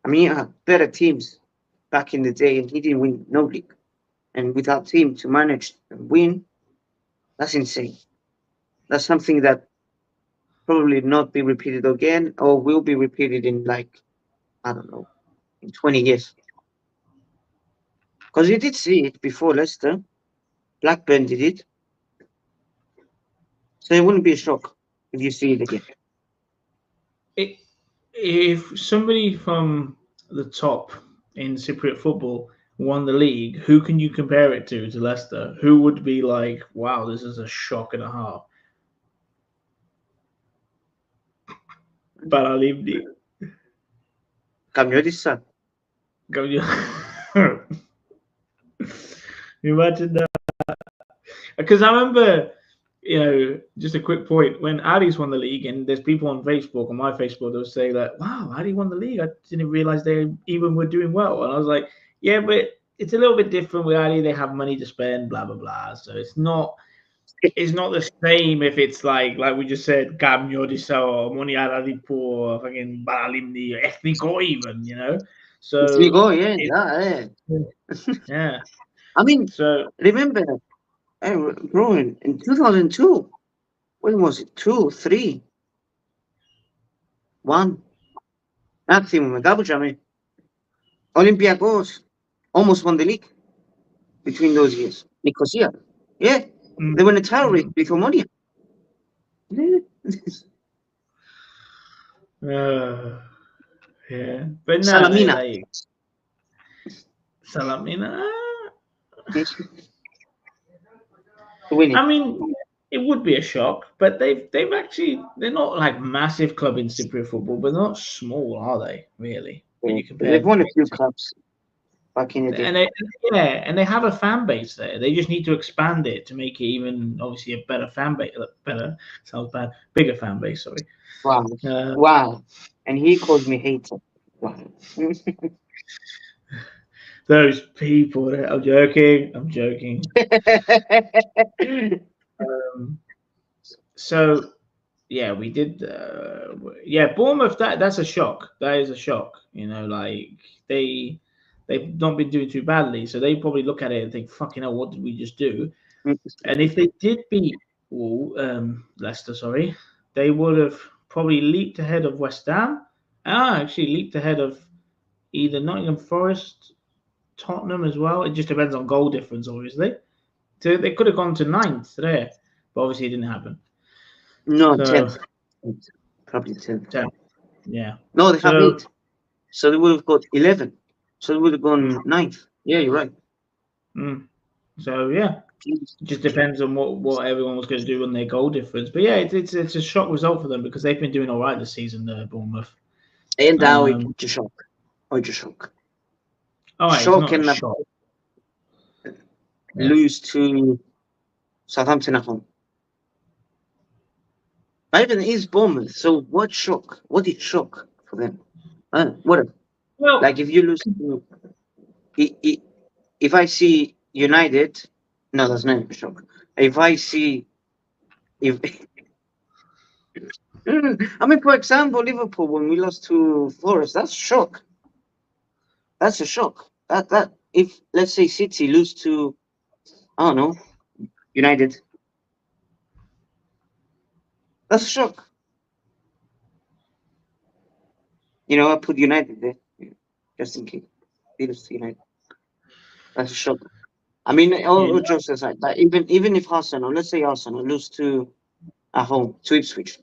I mean, he had better teams back in the day, and he didn't win no league. And without team to manage and win, that's insane. That's something that probably not be repeated again, or will be repeated in I don't know, in 20 years. Because you did see it before Leicester. Blackburn did it. So it wouldn't be a shock if you see it again. If somebody from the top in Cypriot football won the league, who can you compare it to Leicester? Who would be like, wow, this is a shock and a half? Paralimni. Kamyodisa. Imagine that. Because I remember, just a quick point, when Addis won the league, and there's people on Facebook, on my Facebook, that would say that, wow, Addy won the league. I didn't realize they even were doing well. And I was like, yeah, but it's a little bit different with Addy. They have money to spend, blah, blah, blah. So it's not the same if it's like we just said, Cambio di Sao, Moniara di Po, fucking Baralimni, Ethnico even, So Ethnico, yeah. Yeah. I mean, so remember, bro, in 2002, when was it? 2, 3, 1. Maximum, Gabuchame. Olympiacos almost won the league between those years. Nicosia. Yeah. They won a title race with Omonia. Yeah. But no, Salamina. Salamina. Winning. I mean, it would be a shock, but they're not like massive club in Cypriot football, but they're not small, are they? Really? When you compare, they've won a few cups back in the day. And they have a fan base there. They just need to expand it to make it even obviously a better fan base. Better sounds bad. Bigger fan base. Sorry. Wow. Wow. And he called me hater. Wow. Those people. I'm joking. So yeah, we did. Yeah, Bournemouth. That's a shock. That is a shock. Like they they've not been doing too badly, so they probably look at it and think, "Fucking hell, what did we just do?" And if they did beat Leicester, sorry, they would have probably leaped ahead of West Ham. Actually leaped ahead of either Nottingham Forest, Tottenham as well. It just depends on goal difference, obviously. So they could have gone to ninth there, but obviously it didn't happen. No, So 10th. Probably 10th. 10th, yeah. No, they have So 8. So they would have got 11. So they would have mm, gone 9th. Yeah, you're right. mm. So yeah, it just depends on what everyone was going to do on their goal difference. But yeah, it's a shock result for them because they've been doing all right this season, Bournemouth. And now it's Um, a shock. Oh, it's a shock. all right, it's Shock not a and shock. Yeah. lose to Southampton at home. Even is Bournemouth. So what shock? What is shock for them? Whatever. Well, Like if you lose to, if I see United, no, that's not a shock. If I see, if I mean, for example, Liverpool when we lost to Forest, that's shock. That's a shock. That if let's say City lose to, I don't know, United, that's a shock. I put United there, just in case they lose to United. That's a shock. I mean, all you jokes aside, but even if Arsenal, let's say Arsenal lose to at home to Ipswich,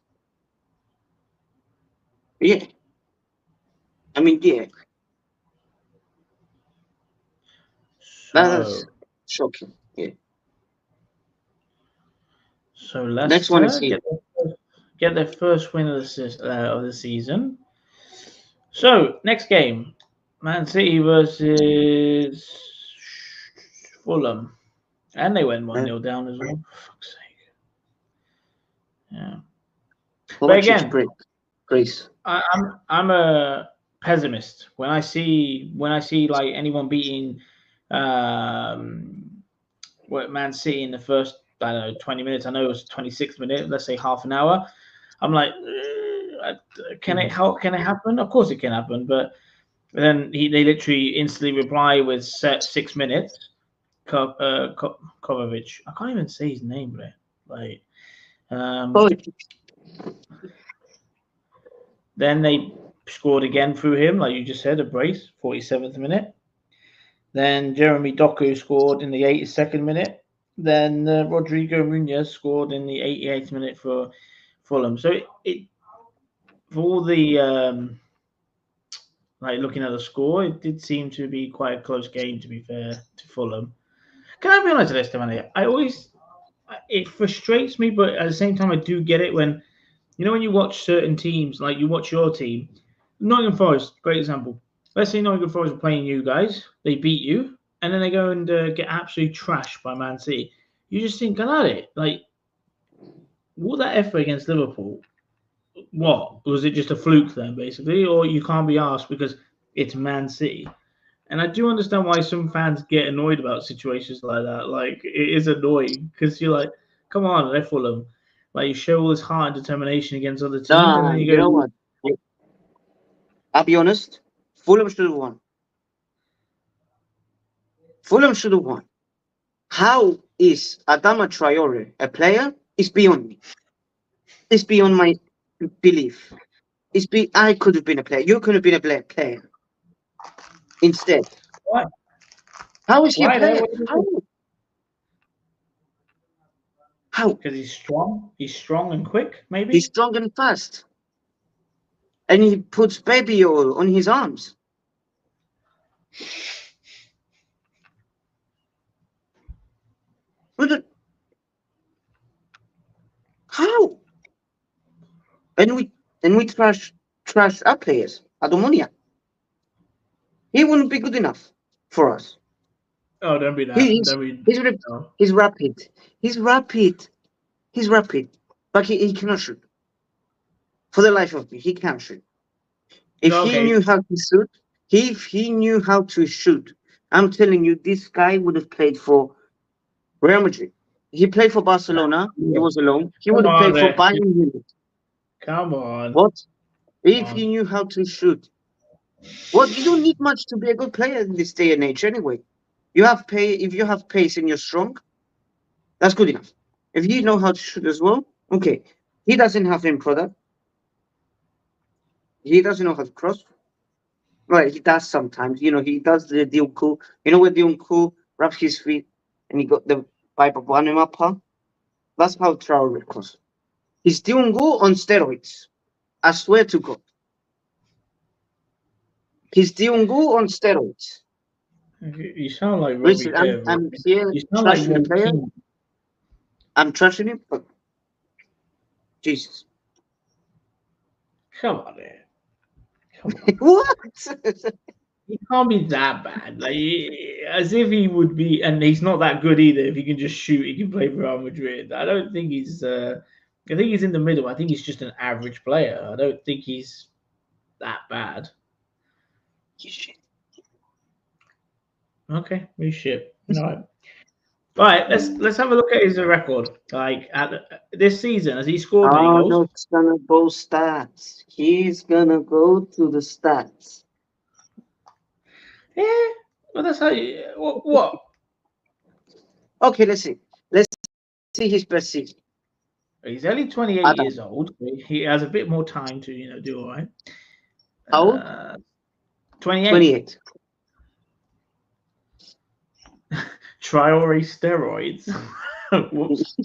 yeah, I mean, yeah, that's so shocking. Yeah. Next one is Leicester here. get their first win of the season. So next game, Man City versus Fulham, and they went 1-0 down as well. For fuck's sake. Yeah, How but much each again, break, Grace? I'm a pessimist when I see like anyone beating Man City in the first, I don't know, 20 minutes. I know it was 26 minutes. Let's say half an hour. I'm like, can it help? Can it happen? Of course it can happen, but then they literally instantly reply with 6 minutes. Kovacic. I can't even say his name, bro. Like, Oh, then they scored again through him, like you just said, a brace, 47th minute. Then Jeremy Doku scored in the 82nd minute. Then Rodrigo Munoz scored in the 88th minute for Fulham. So for all the like looking at the score, it did seem to be quite a close game. To be fair to Fulham, can I be honest with this, Stefano? It frustrates me, but at the same time, I do get it when when you watch certain teams, like you watch your team, Nottingham Forest, great example. Let's say Nottingham Forest are playing you guys, they beat you, and then they go and get absolutely trashed by Man City. You just think, get at it. Like, all that effort against Liverpool, what? Was it just a fluke then, basically? Or you can't be asked because it's Man City? And I do understand why some fans get annoyed about situations like that. Like, it is annoying because you're like, come on, they're Fulham. Like, you show all this heart and determination against other teams, and then you you know go, what? I'll be honest. Fulham should have won. Fulham should have won. How is Adama Traore a player? It's beyond me. It's beyond my belief. I could have been a player. You could have been a player instead. what? How is he a Why player? though? How? Because he's strong. He's strong and quick, maybe. He's strong and fast. And he puts baby oil on his arms. How? And we trash our players. Adomonia. He wouldn't be good enough for us. Oh, don't be that. He's No. he's rapid. He's rapid. He's rapid. But he cannot shoot. For the life of me, he can't shoot. If he knew how to shoot, if he knew how to shoot, I'm telling you, this guy would have played for Real Madrid. He played for Barcelona. He was alone. He would have played for Bayern Munich. Come on. What? If he knew how to shoot. Well, you don't need much to be a good player in this day and age anyway. You have if you have pace and you're strong, that's good enough. If you know how to shoot as well, okay. He doesn't have any product. He doesn't know how to cross. Right, he does sometimes. He does the uncle. Where the uncle wraps his feet and he got the pipe of one up, huh? That's how Traore cross. He's the uncle on steroids. I swear to God. He's the uncle on steroids. You sound like Robbie. Listen, I'm here You sound trashing like the player. King. I'm trashing him, but Jesus. Come on, man. Come on. What? He can't be that bad. Like, as if he would be, and he's not that good either. If he can just shoot, he can play for Real Madrid. I don't think he's. I think he's in the middle. I think he's just an average player. I don't think he's that bad. Shit. Okay, we shit. All right. Let's have a look at his record. Like this season, has he scored many goals? No, it's gonna go stats. He's gonna go to the stats. Yeah, well, that's how you. What? Okay, let's see. Let's see his best season. He's only 28 years old. He has a bit more time to do all right. How old? 28. 28. Traore steroids. Whoops.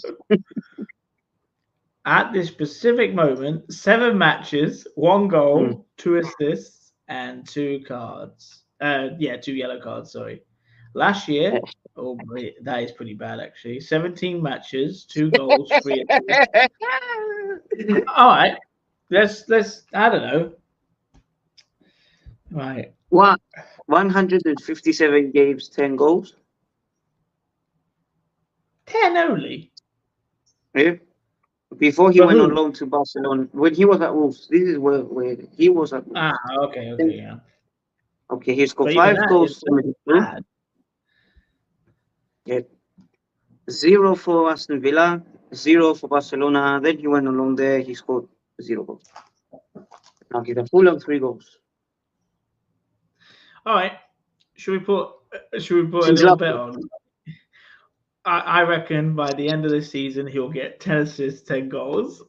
At this specific moment, 7 matches, 1 goal, 2 assists, and 2 cards. 2 yellow cards. Sorry. Last year, oh boy, that is pretty bad actually. 17 matches, 2 goals, 3 assists. All right, let's. I don't know. Right. What? 157 games, 10 goals. 10 only. Yeah. Before he went on loan to Barcelona, when he was at Wolves, this is where he was at Wolves. Okay, yeah. Okay, he's got 5 goals. Yeah. 0 for Aston Villa, 0 for Barcelona. Then he went on loan there. He scored 0 goals. Now he's a full of 3 goals. All right. Should we put a little bet on? I reckon by the end of the season he'll get 10 assists, 10 goals.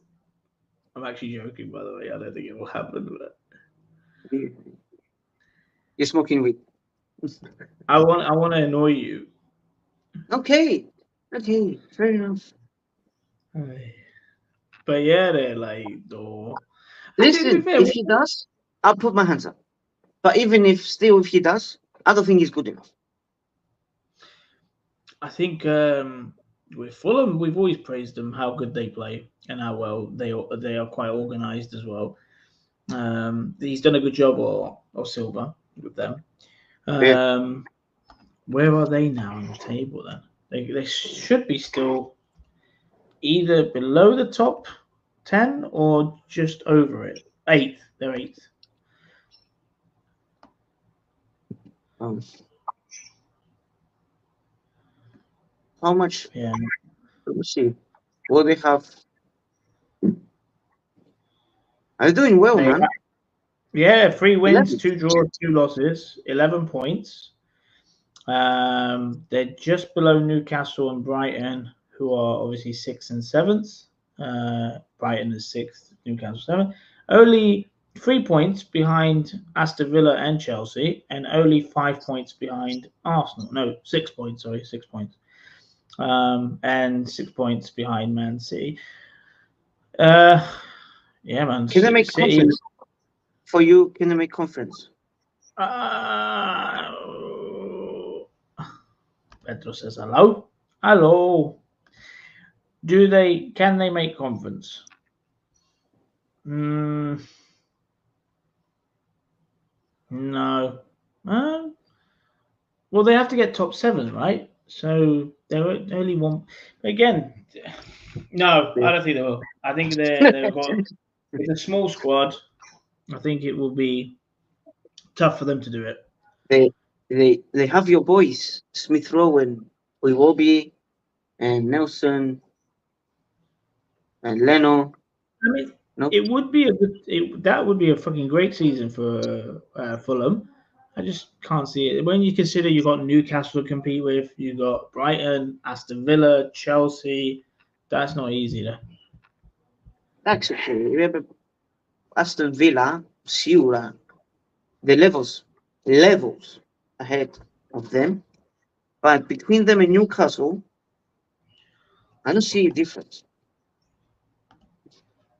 I'm actually joking, by the way. I don't think it will happen. But... You're smoking weed. I want to annoy you. Okay, fair enough. But yeah, they're like, oh. Listen, if he does, I'll put my hands up. But even if he does, I don't think he's good enough. I think with Fulham, we've always praised them how good they play and how well they are quite organised as well. He's done a good job, or Silva, with them. Where are they now on the table then? They should be still either below the top 10 or just over it. 8th. They're 8th. How much? Yeah. Let me see. What they have? Are they doing well, man? Yeah, 3 wins, 2 draws, 2 losses, 11 points. They're just below Newcastle and Brighton, who are obviously 6th and 7th. Brighton is 6th, Newcastle 7th. Only 3 points behind Aston Villa and Chelsea, and only 5 points behind Arsenal. No, 6 points. Sorry, 6 points. And 6 points behind Man City. Yeah, man. Can they make conference for you? Can they make conference? Pedro says hello. Hello. Can they make conference? No. Well, they have to get top 7, right? So they're only one. Again, no, I don't think they will. I think they've got it's a small squad. I think it will be tough for them to do it. They have your boys, Smith Rowe and and Nelson and Leno. I mean, No, it would be that would be a fucking great season for Fulham. I just can't see it. When you consider you've got Newcastle to compete with, you've got Brighton, Aston Villa, Chelsea. That's not easy, though. actually, remember Aston Villa, Siura, the levels ahead of them. But between them and Newcastle, I don't see a difference.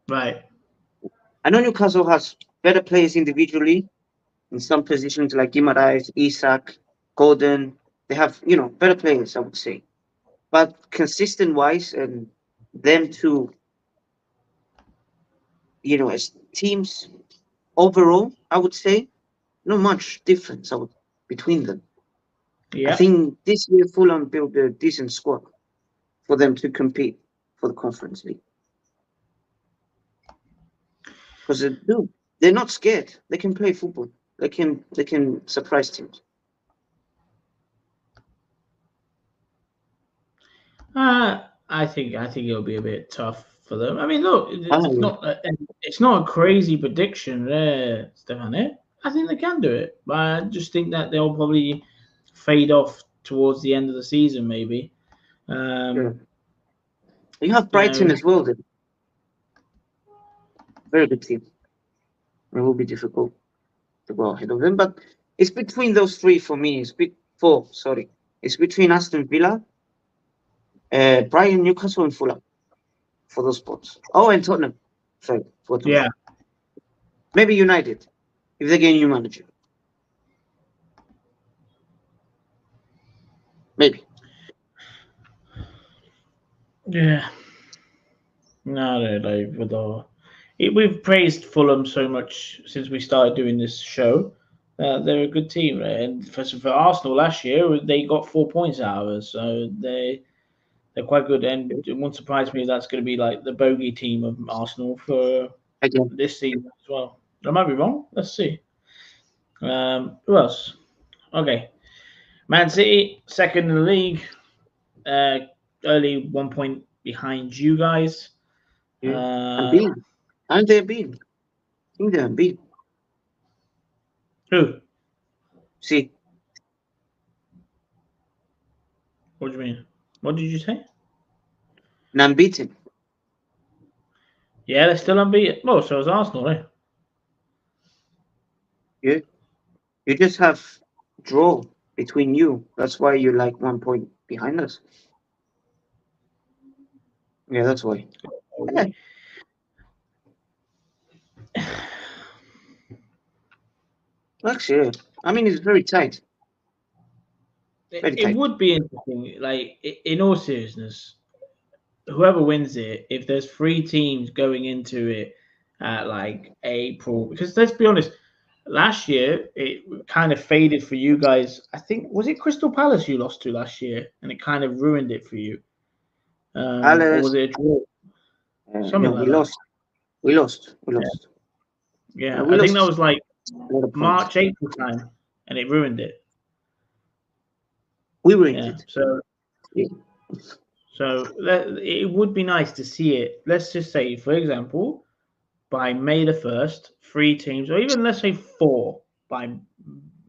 Right. I know Newcastle has better players individually in some positions like Guimaraes, Isak, Gordon. They have, better players, I would say. But consistent wise and them two, as teams overall, I would say, not much difference between them. I Yeah. think this year Fulham built a decent squad for them to compete for the Conference League. Because they're not scared. They can play football. They can surprise teams. I think it'll be a bit tough for them. I mean, look, Ah, it's not a crazy prediction there, Stefano. I think they can do it, but I just think that they'll probably fade off towards the end of the season, maybe. yeah. Um, You have you Brighton know, as well. Then very good team. It will be difficult to go ahead of them, but it's between those three for me. Four. Sorry, it's between Aston Villa, Brighton, Newcastle, and Fulham for those spots. Oh, and Tottenham. Sorry, for yeah. maybe United if they get a new manager. Maybe. Yeah. No, like we've praised Fulham so much since we started doing this show. They're a good team, right? And for Arsenal last year, they got 4 points out of us, so they're quite good. And it won't surprise me if that's going to be like the bogey team of Arsenal for Again. this season as well. I might be wrong. Let's see. Who else? Okay, Man City second in the league, uh, early 1 point behind you guys. Yeah. Uh, Unbeaten. Aren't they unbeaten? I think they're unbeaten. who? See, What do you mean? What did you say? unbeaten. Yeah, they're still unbeaten. Well, so is Arsenal, eh? Yeah. You just have draw between you. That's why you're like 1 point behind us. Yeah, that's why. Yeah. Actually, yeah. I mean, it's very tight. Very It tight. would be interesting. Like, in all seriousness, whoever wins it, if there's three teams going into it at like April, because let's be honest, last year it kind of faded for you guys. I think was it Crystal Palace you lost to last year, and it kind of ruined it for you. Or was Alice, it a draw? no, Something we like that. lost. We lost. We Yeah, lost. yeah. We I think that lost was like a lot of points. March, April time, and it ruined it. We were in Yeah. it. So Yeah. it would be nice to see it. Let's just say, for example, by May the 1st, three teams, or even let's say four by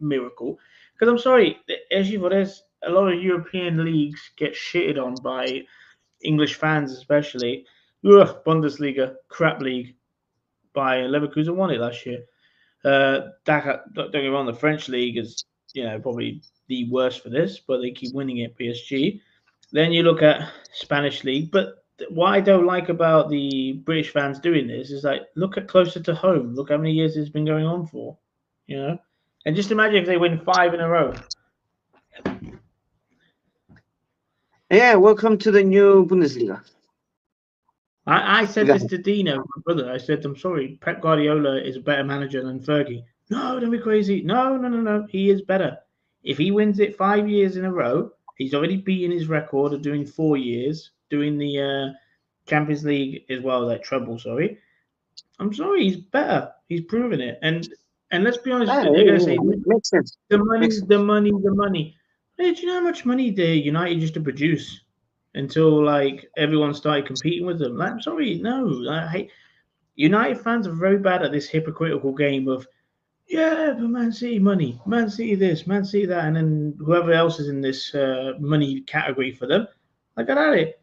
miracle. Because I'm sorry, as you there's a lot of European leagues get shitted on by English fans, especially. Ugh, Bundesliga, crap league. By Leverkusen won it last year. Don't get me wrong, the French league is probably the worst for this, but they keep winning it. PSG. Then you look at Spanish league, but what I don't like about the British fans doing this is like look at closer to home. Look how many years it's been going on for, you know. And just imagine if they win five in a row. Yeah, welcome to the new Bundesliga. I We said got this to Dino, my brother. I said, I'm sorry, Pep Guardiola is a better manager than Fergie. No, don't be crazy. No, no, no, no. He is better. If he wins it 5 years in a row, he's already beaten his record of doing 4 years, doing the Champions League as well, that treble, sorry. I'm sorry, he's better. He's proven it. And let's be honest, yeah, they're yeah, gonna say yeah. Makes sense. the money, Makes the sense. money, the money. Hey, do you know how much money the United used to produce until like everyone started competing with them? Like, I'm sorry, no. I hate. United fans are very bad at this hypocritical game of, yeah, but Man City money, Man City this, Man City that, and then whoever else is in this money category for them. Like, get at it.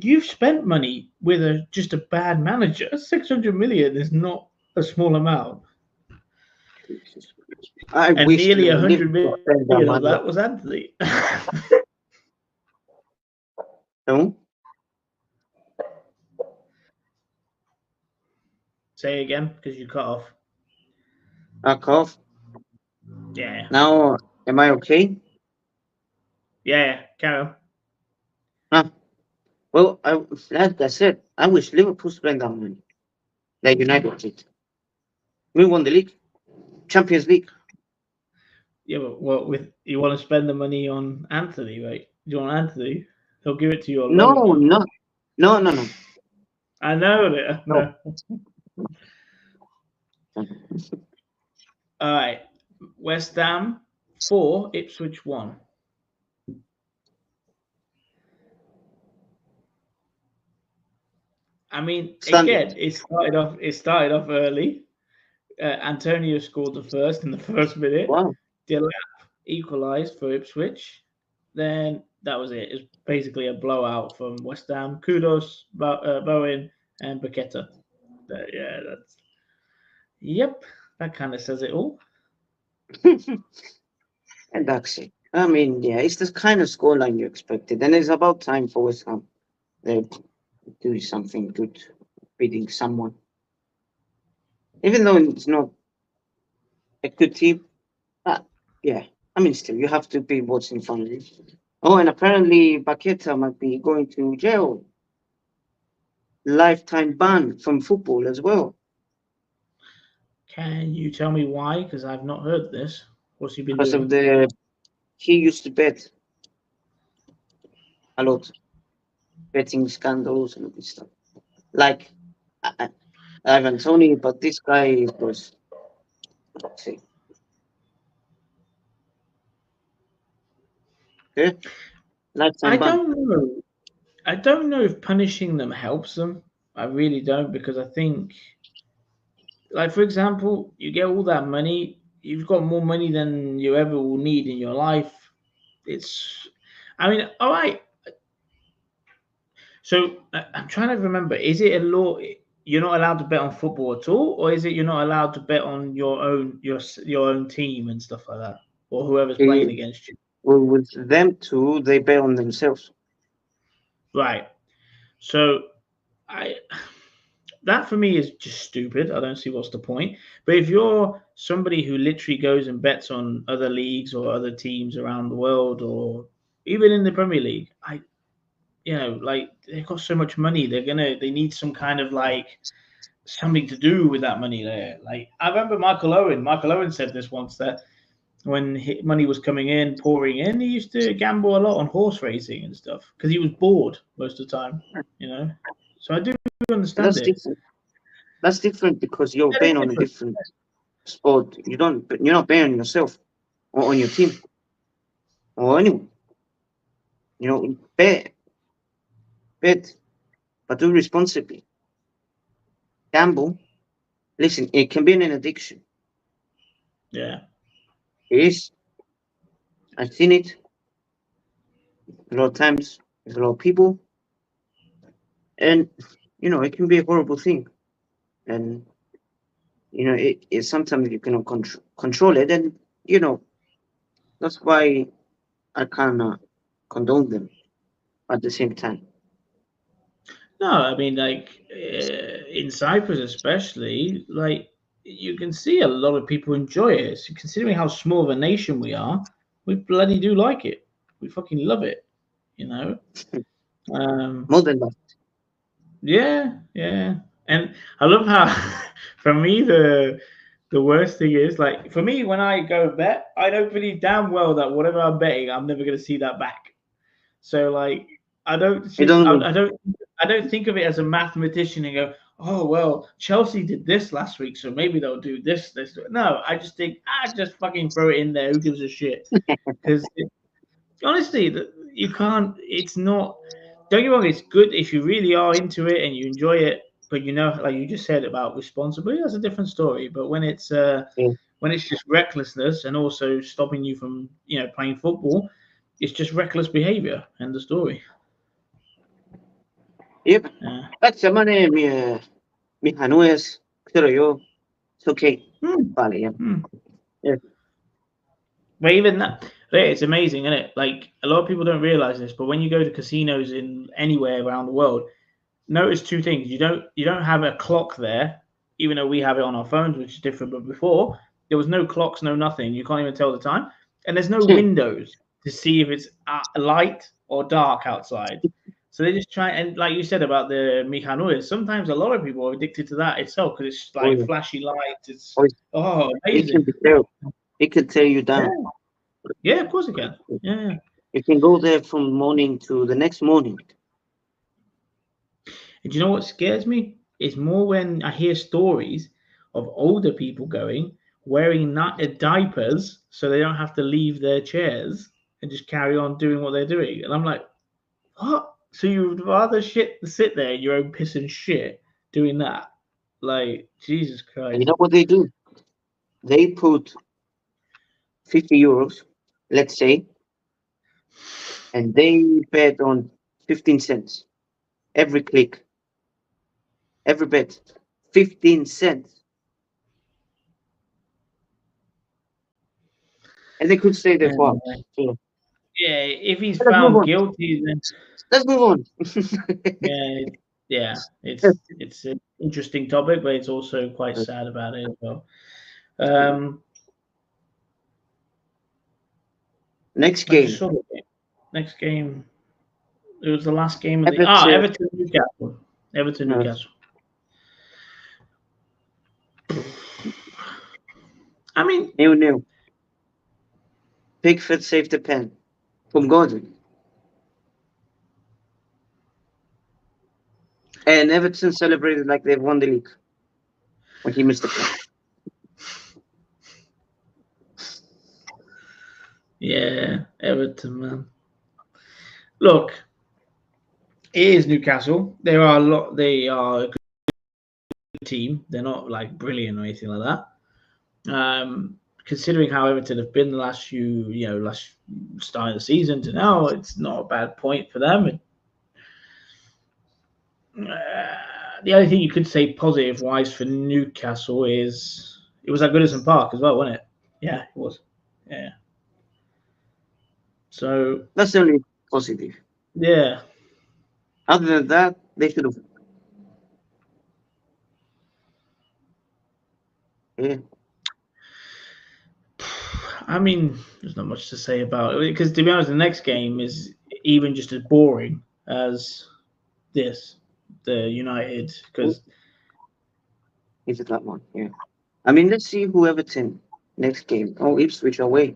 You've spent money with just a bad manager. 600 million is not a small amount, I and wish nearly Liverpool 100 spent that million of money. that was Anthony. No, Say again, because you cut off. off. Yeah, Now, am I okay? yeah, carry on. Huh. Well, like I said, I wish Liverpool spent that money. Like United did. We won the league, Champions League. Yeah, but what with you want to spend the money on Anthony, right? Do you want Anthony? He'll give it to you on No, loan, man. no, no, no, no, I know that. no. No. All right. West Ham 4, Ipswich 1. I mean, Standard. again, it started off. It started off early. Antonio scored the first in the first minute. Wow. Delap equalised for Ipswich. Then that was it. It's basically a blowout from West Ham. Kudos, Bowen and Paqueta. Yeah, that's. Yep, that kind of says it all. And that's it. I mean, yeah, it's the kind of scoreline you expected, and it's about time for West Ham. They do something good, beating someone, even though it's not a good team. But yeah, I mean, still, you have to be what's in front of you. Oh, and apparently, Paqueta might be going to jail, lifetime ban from football as well. Can you tell me why? Because I've not heard this. What's he been Because of doing? he used to bet a lot, betting scandals and all this stuff. Like Ivan Tony, but this guy was, let's see, okay, I lifetime ban. don't know. I don't know if punishing them helps them. I really don't because I think, like for example, you get all that money. You've got more money than you ever will need in your life. It's, I mean, all right. So I'm trying to remember. Is it a law? You're not allowed to bet on football at all, or is it you're not allowed to bet on your own team and stuff like that, or whoever's Eh, playing against you? well, with them two, they bet on themselves. Right. So I that for me is just stupid. I don't see what's the point. But if you're somebody who literally goes and bets on other leagues or other teams around the world, or even in the Premier League, like they've got so much money, they need some kind of like something to do with that money there. Like I remember Michael Owen. Michael Owen said this once that when money was coming in, pouring in, he used to gamble a lot on horse racing and stuff because he was bored most of the time. You know, so I do But understand that's it. different. That's different because you're That is betting on a different. different sport. You're not betting on yourself or on your team or anyone. Bet, bet, but do responsibly. Gamble. Listen, it can be an addiction. Yeah. It is. I've seen it a lot of times with a lot of people, and it can be a horrible thing. And it sometimes you cannot control it, and that's why I kind of condone them at the same time. No, I mean, like in Cyprus, especially, like you can see a lot of people enjoy it. So considering how small of a nation we are, we bloody do like it. We fucking love it, you know. Um, More than that. yeah, yeah, and I love how, for me, the worst thing is like for me when I go bet, I know pretty damn well that whatever I'm betting, I'm never gonna see that back. So like I don't You sit don't. I don't think of it as a mathematician and go, oh well, Chelsea did this last week, so maybe they'll do this. No, I just think just fucking throw it in there. Who gives a shit? Because honestly, you can't. It's not. Don't get me wrong. It's good if you really are into it and you enjoy it. But like you just said about responsibility, that's a different story. But when it's just recklessness and also stopping you from playing football, it's just reckless behavior. End the story. Yep. Yeah. 딱 저만에 mi hanuyes 그래요. It's okay. Vale, yeah. Yeah. But even that, it's amazing, isn't it? Like a lot of people don't realize this, but when you go to casinos in anywhere around the world, notice two things. You don't have a clock there, even though we have it on our phones, which is different. But before, there was no clocks, no nothing. You can't even tell the time, and there's no windows to see if it's light or dark outside. So they just try, and like you said about the Mihanuis, sometimes a lot of people are addicted to that itself because it's like flashy lights. It's amazing. It can tear you down. Yeah, of course it can. Yeah. You can go there from morning to the next morning. And do you know what scares me? It's more when I hear stories of older people going wearing diapers so they don't have to leave their chairs and just carry on doing what they're doing. And I'm like, what? So you'd rather sit there in your own piss and shit doing that? Like, Jesus Christ. And you know what they do? They put 50 euros, let's say, and they bet on 15 cents every click, every bet, 15 cents. And they could stay there for hours. Yeah, if he's found guilty, then let's move on. It's an interesting topic, but it's also quite sad about it as well. Next game. Next game. It was the last game of Everton Newcastle. Newcastle. I mean, 0-0. Pickford saved the pen from Gordon. And Everton celebrated like they've won the league when he missed the pen. Yeah, Everton, man. Look, it is Newcastle. They are a good team. They're not like brilliant or anything like that. Considering how Everton have been the last start of the season to now, it's not a bad point for them. The only thing you could say positive wise for Newcastle is it was at Goodison Park as well, wasn't it? Yeah, it was. Yeah. So that's the only positive. Yeah. Other than that, they should have. Yeah. I mean, there's not much to say about it because, to be honest, the next game is even just as boring as this, the United. Because is it that one? Yeah. I mean, let's see who Everton next game. Oh, Ipswich away.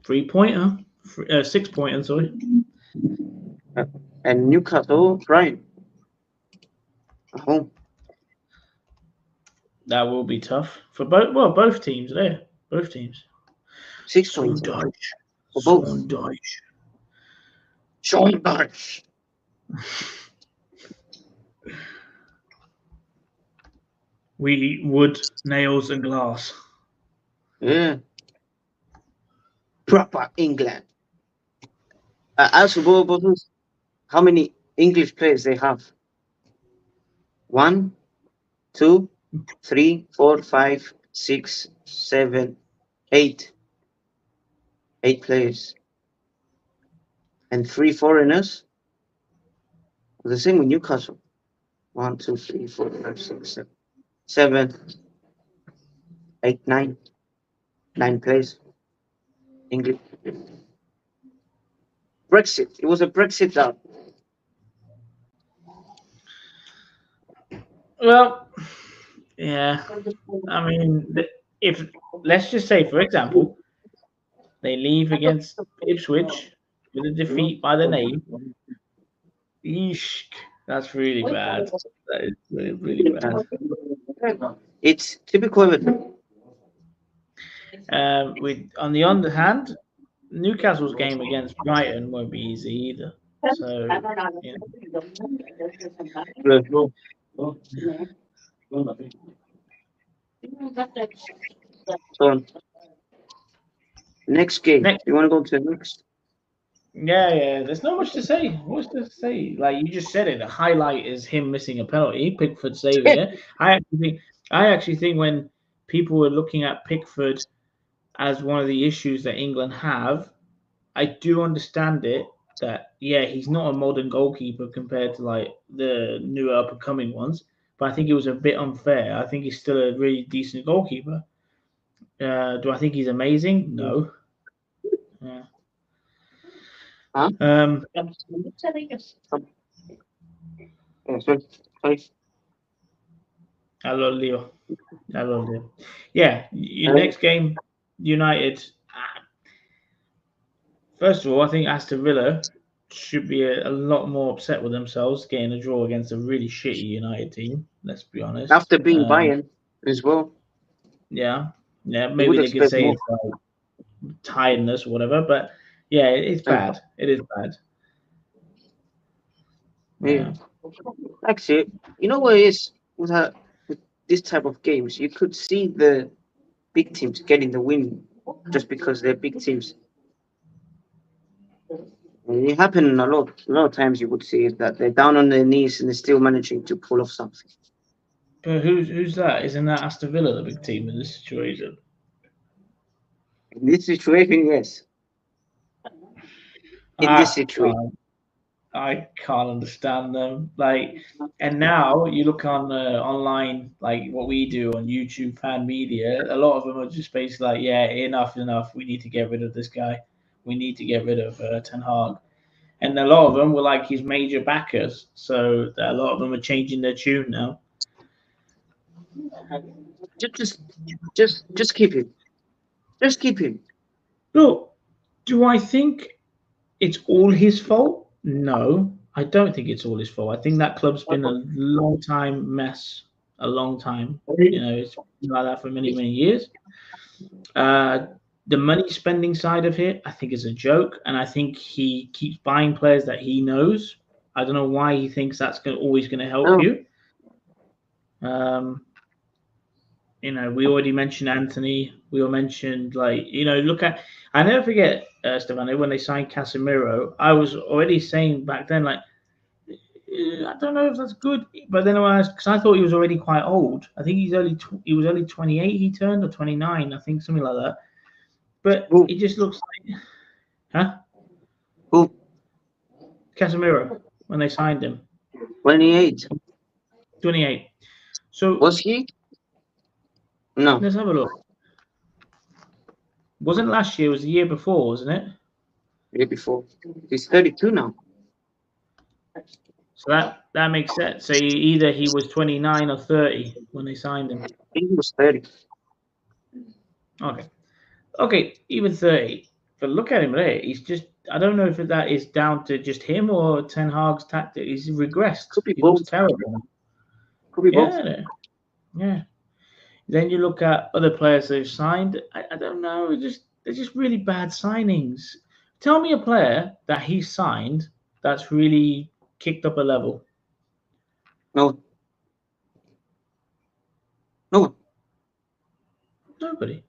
3-pointer, 6-pointer, sorry. And Newcastle, Brian. At home. That will be tough for both teams there. Both teams. 6 points. Sean Dyche. We wood, nails, and glass. Yeah. Proper England. Also, how many English players they have? 1, 2, 3, 4, 5, 6, 7, 8. 8 players. And 3 foreigners. The same with Newcastle. 1, 2, 3, 4, 5, 6, 7, 8, 9. 9 players. English. Brexit. It was a Brexit down. Well, yeah. I mean, if let's just say, for example, they leave against Ipswich with a defeat by the name. Eesh, that's really bad. That is really, really bad. It's typical Everton. On the other hand, Newcastle's game against Brighton won't be easy either. So, you So next game, next, you want to go to the next? yeah. There's not much to say. What's to say? Like you just said it. The highlight is him missing a penalty, Pickford saving it. I actually think when people were looking at Pickford as one of the issues that England have, I do understand it. That yeah, he's not a modern goalkeeper compared to like the newer up and coming ones. But I think it was a bit unfair. I think he's still a really decent goalkeeper. Do I think he's amazing? No. Yeah. Huh? Um, Sorry. hello, Leo. Hello, Leo. Yeah, your next game, United. First of all, I think Aston Villa should be a lot more upset with themselves getting a draw against a really shitty United team. Let's be honest. After being Bayern as well, Yeah, yeah. you Maybe would they could expect say more. it's like tiredness or whatever, but yeah, it's bad. It is bad. Yeah. Yeah. Actually, you know what it is with this type of games? You could see the big teams getting the win just because they're big teams. And it happened a lot of times. You would see that they're down on their knees and they're still managing to pull off something. But who's that? Isn't that Aston Villa the big team in this situation? In this situation, yes. In this I situation, can't. I can't understand them. Like, and now you look on online, like what we do on YouTube fan media. A lot of them are just basically like, yeah, enough. We need to get rid of this guy. We need to get rid of Ten Hag. And a lot of them were like his major backers. So a lot of them are changing their tune now. just, just keep him. Just keep him. Look, do I think it's all his fault? No, I don't think it's all his fault. I think that club's been a long time mess, a long time. You know, it's been like that for many years. Uh, the money spending side of it, I think, is a joke, and I think he keeps buying players that he knows. I don't know why he thinks that's always going to help Oh, you. Um, you know, we already mentioned Anthony. We all mentioned like look at. I never forget Stefano when they signed Casemiro. I was already saying back then like I don't know if that's good, but then because I thought he was already quite old. I think he was only 28. He turned or 29, I think something like that. But who? it just looks like, huh? Who? Casemiro when they signed him, 28. 28. So Was he? No, let's have a look. Wasn't last year? It was the year before, wasn't it? year before. He's 32 now. So that makes sense. So either he was 29 or 30 when they signed him. I think he was 30. Okay, even 30. But look at him there. He's just. I don't know if that is down to just him or Ten Hag's tactic. He's regressed. Could be He looks both. terrible. Could be both. Yeah, yeah. Then you look at other players they've signed. I don't know. They're just really bad signings. Tell me a player that he signed that's really kicked up a level. No, no. Nobody.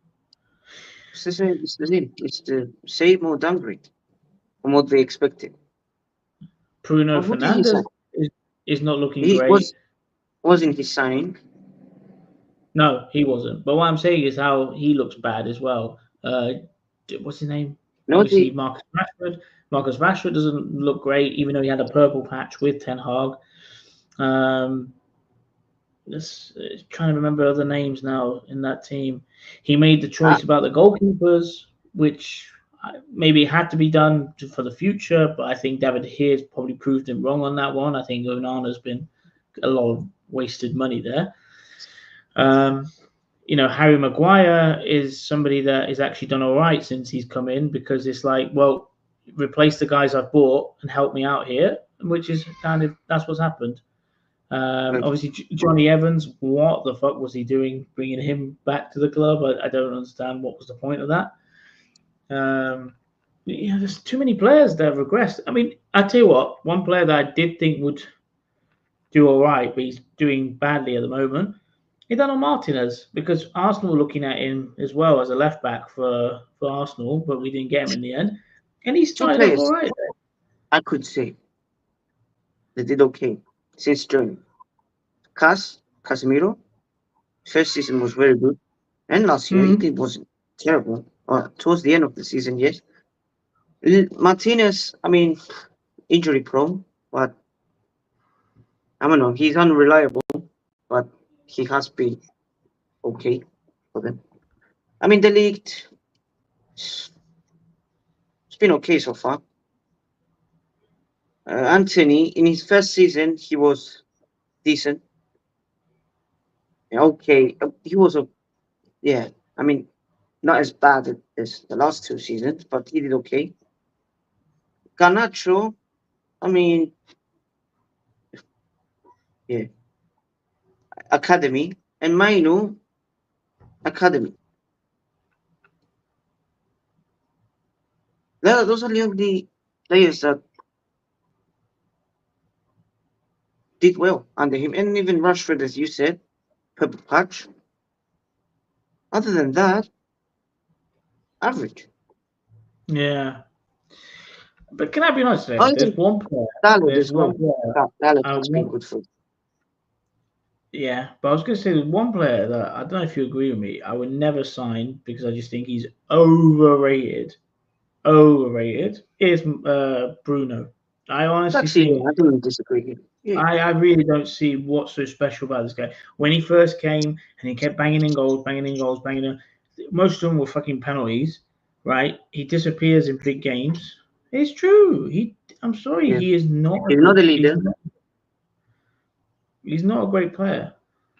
It's the same. It's the same. It's the same or downgrade from what they expected. Bruno Who did he sign? Fernandes is not looking He great. wasn't he signing? No, he wasn't. But what I'm saying is how he looks bad as well. What's his name? No, Obviously, the Marcus Rashford. Marcus Rashford doesn't look great, even though he had a purple patch with Ten Hag. Let's trying to remember other names now in that team. He made the choice about the goalkeepers, which maybe had to be done for the future, but I think David Here's probably proved him wrong on that one. I think Onana's been a lot of wasted money there. Harry Maguire is somebody that has actually done all right since he's come in because it's like, well, replace the guys I've bought and help me out here, which is that's what's happened. Obviously, Johnny Evans, what the fuck was he doing bringing him back to the club? I don't understand what was the point of that. there's too many players that have regressed. I mean, I tell you what, one player that I did think would do all right, but he's doing badly at the moment. Idano Martinez, because Arsenal were looking at him as well as a left back for Arsenal, but we didn't get him in the end, and he Two started off all players right. I could say they did okay since joining. Casemiro, first season was very good, and last year Mm. it wasn't terrible. Towards the end of the season, yes. Martinez, I mean, injury prone, but I don't know. He's unreliable, but he has been okay for them. I mean, the league, it's been okay so far. Anthony, in his first season, he was decent. Okay, he was yeah. I mean, not as bad as the last two seasons, but he did okay. Garnacho, I mean, yeah, academy, and Mainu, academy. Those are the only players that did well under him, and even Rashford, as you said, purple patch. Other than that, average. Yeah, but can I be honest Oh, there? even There's one player. Dalot There's as one well. player. Dalot I has been want. good for. Yeah, but I was going to say there's one player that I don't know if you agree with me. I would never sign because I just think he's overrated. Overrated is Bruno. I honestly Actually, think I don't disagree. Yeah, I really don't see what's so special about this guy. When he first came and he kept banging in goals, banging in goals, banging in, most of them were fucking penalties, right? He disappears in big games. It's true. I'm sorry, yeah. he is not a He's not good. a leader. He's not a great player.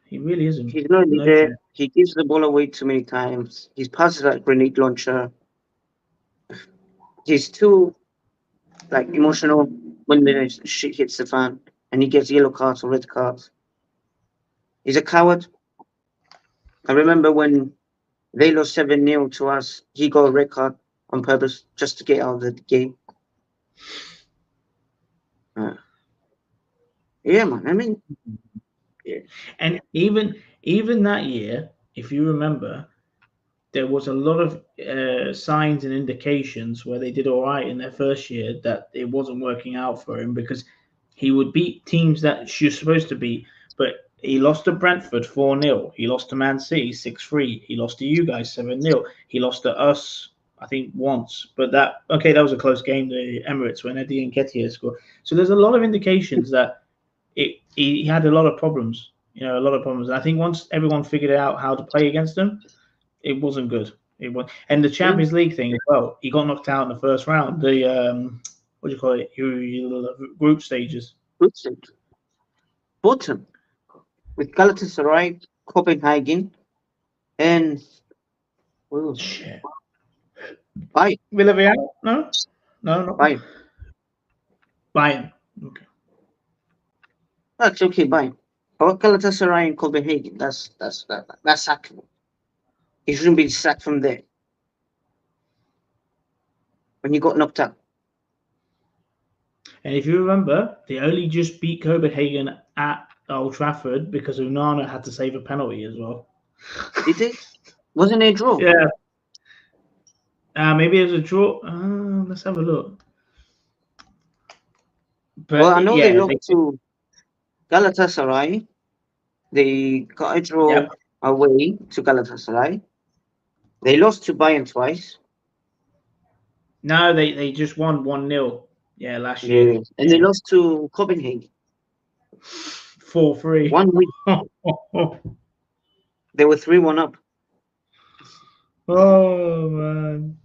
He really isn't. He's not a No leader. chance. He gives the ball away too many times. His passes like grenade launcher. He's too like emotional when the shit hits the fan, and he gets yellow cards or red cards. He's a coward. I remember when they lost 7-0 to us, he got a red card on purpose just to get out of the game. Uh, yeah, man. I mean, yeah. And even that year, if you remember, there was a lot of signs and indications where they did all right in their first year that it wasn't working out for him because he would beat teams that she was supposed to beat, but he lost to Brentford 4-0. He lost to Man City 6-3. He lost to you guys 7-0. He lost to us, I think, once. But that was a close game, the Emirates, when Eddie Nketiah scored. So there's a lot of indications that he had a lot of problems, a lot of problems. And I think once everyone figured out how to play against him, it wasn't good. It was, and the Yeah. Champions League thing as well. He got knocked out in the first round. The what do you call it? Group stages. Good state. Bottom with Galatasaray, Copenhagen, and well, Shit. Bayern. Villarreal? No, no. Bayern. Bayern. Okay. That's okay, Bayern. But Galatasaray and Copenhagen, that's sackable. He shouldn't be sacked from there when he got knocked out. And if you remember, they only just beat Copenhagen at Old Trafford because Unana had to save a penalty as well. Did they? Wasn't it a draw? Yeah. Maybe it was a draw. Let's have a look. But Well, I know they yeah, lost to Galatasaray. They got a draw yep. away to Galatasaray. They lost to Bayern twice. No, they just won 1-0. Yeah, last year. And they lost to Copenhagen. 4-3. 1 week. They were 3-1 up. Oh man.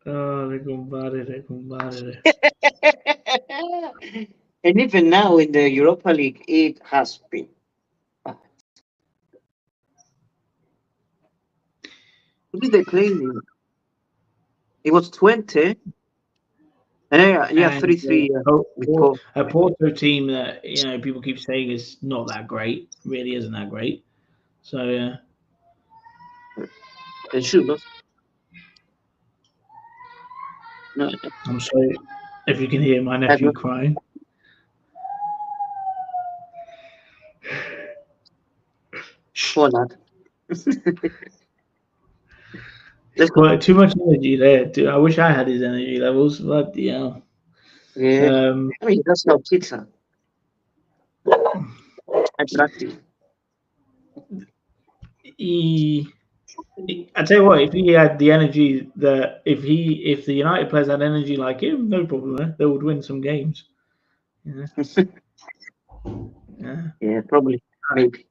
Oh, they compadre. And even now in the Europa League, it has been bad. Who did they play? It was 20. And yeah, 3-3 with goal. A Porto team that people keep saying is not that great, really isn't that great. So yeah. They should have. No, I'm sorry if you can hear my nephew crying. poor lad. It's quite too much energy there. Dude, I wish I had his energy levels, but Yeah. yeah. I mean, that's how kids are. Attractive. I tell you what, if he had the energy that if the United players had energy like him, no problem. They would win some games. Yeah. Yeah. Yeah, probably. Maybe.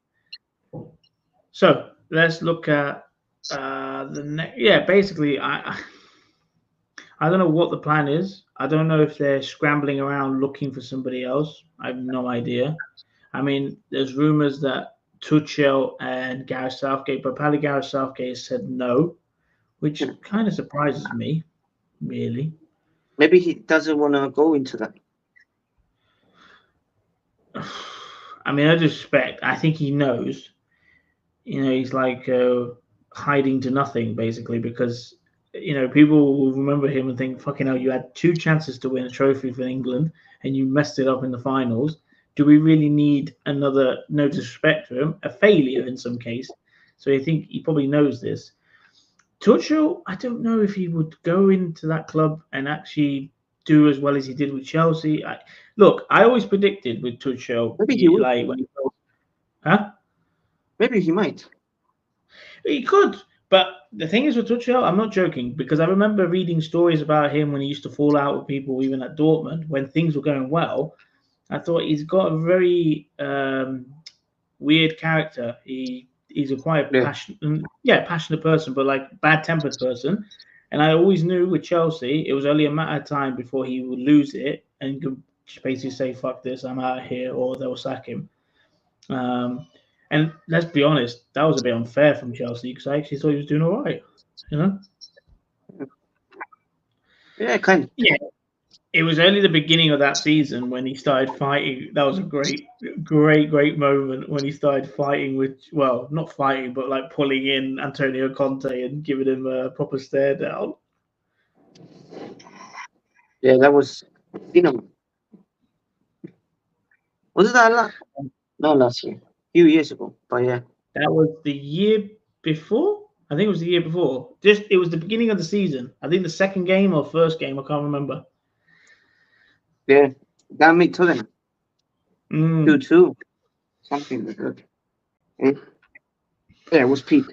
So let's look at the next. Yeah, basically, I don't know what the plan is. I don't know if they're scrambling around looking for somebody else. I have no idea. I mean, there's rumors that Tuchel and Gareth Southgate, but apparently Gareth Southgate has said no, which kind of surprises me, really. Maybe he doesn't want to go into that. I mean, I suspect. I think he knows. He's like hiding to nothing, basically, because people will remember him and think, "Fucking hell, you had two chances to win a trophy for England and you messed it up in the finals. Do we really need another? No disrespect to him, a failure in some case." So I think he probably knows this. Tuchel, I don't know if he would go into that club and actually do as well as he did with Chelsea. I always predicted with Tuchel, Maybe he will. like when huh? Maybe he might. He could, but the thing is with Tuchel, I'm not joking because I remember reading stories about him when he used to fall out with people, even at Dortmund, when things were going well. I thought he's got a very weird character. He's a quite passionate person, but like bad tempered person. And I always knew with Chelsea, it was only a matter of time before he would lose it and could basically say, "Fuck this, I'm out of here," or they'll sack him. Um, and let's be honest, that was a bit unfair from Chelsea because I actually thought he was doing all right. You know? Yeah, kind of. Yeah. It was only the beginning of that season when he started fighting. That was a great moment when he started fighting with, well, not fighting, but like pulling in Antonio Conte and giving him a proper stare down. Yeah, that was, was it that not last year, a few years ago, but yeah. That was the year before. I think it was the year before. It was the beginning of the season. I think the second game or first game. I can't remember. Yeah, that made Tottenham 2-2, something like that. Yeah, it was peak.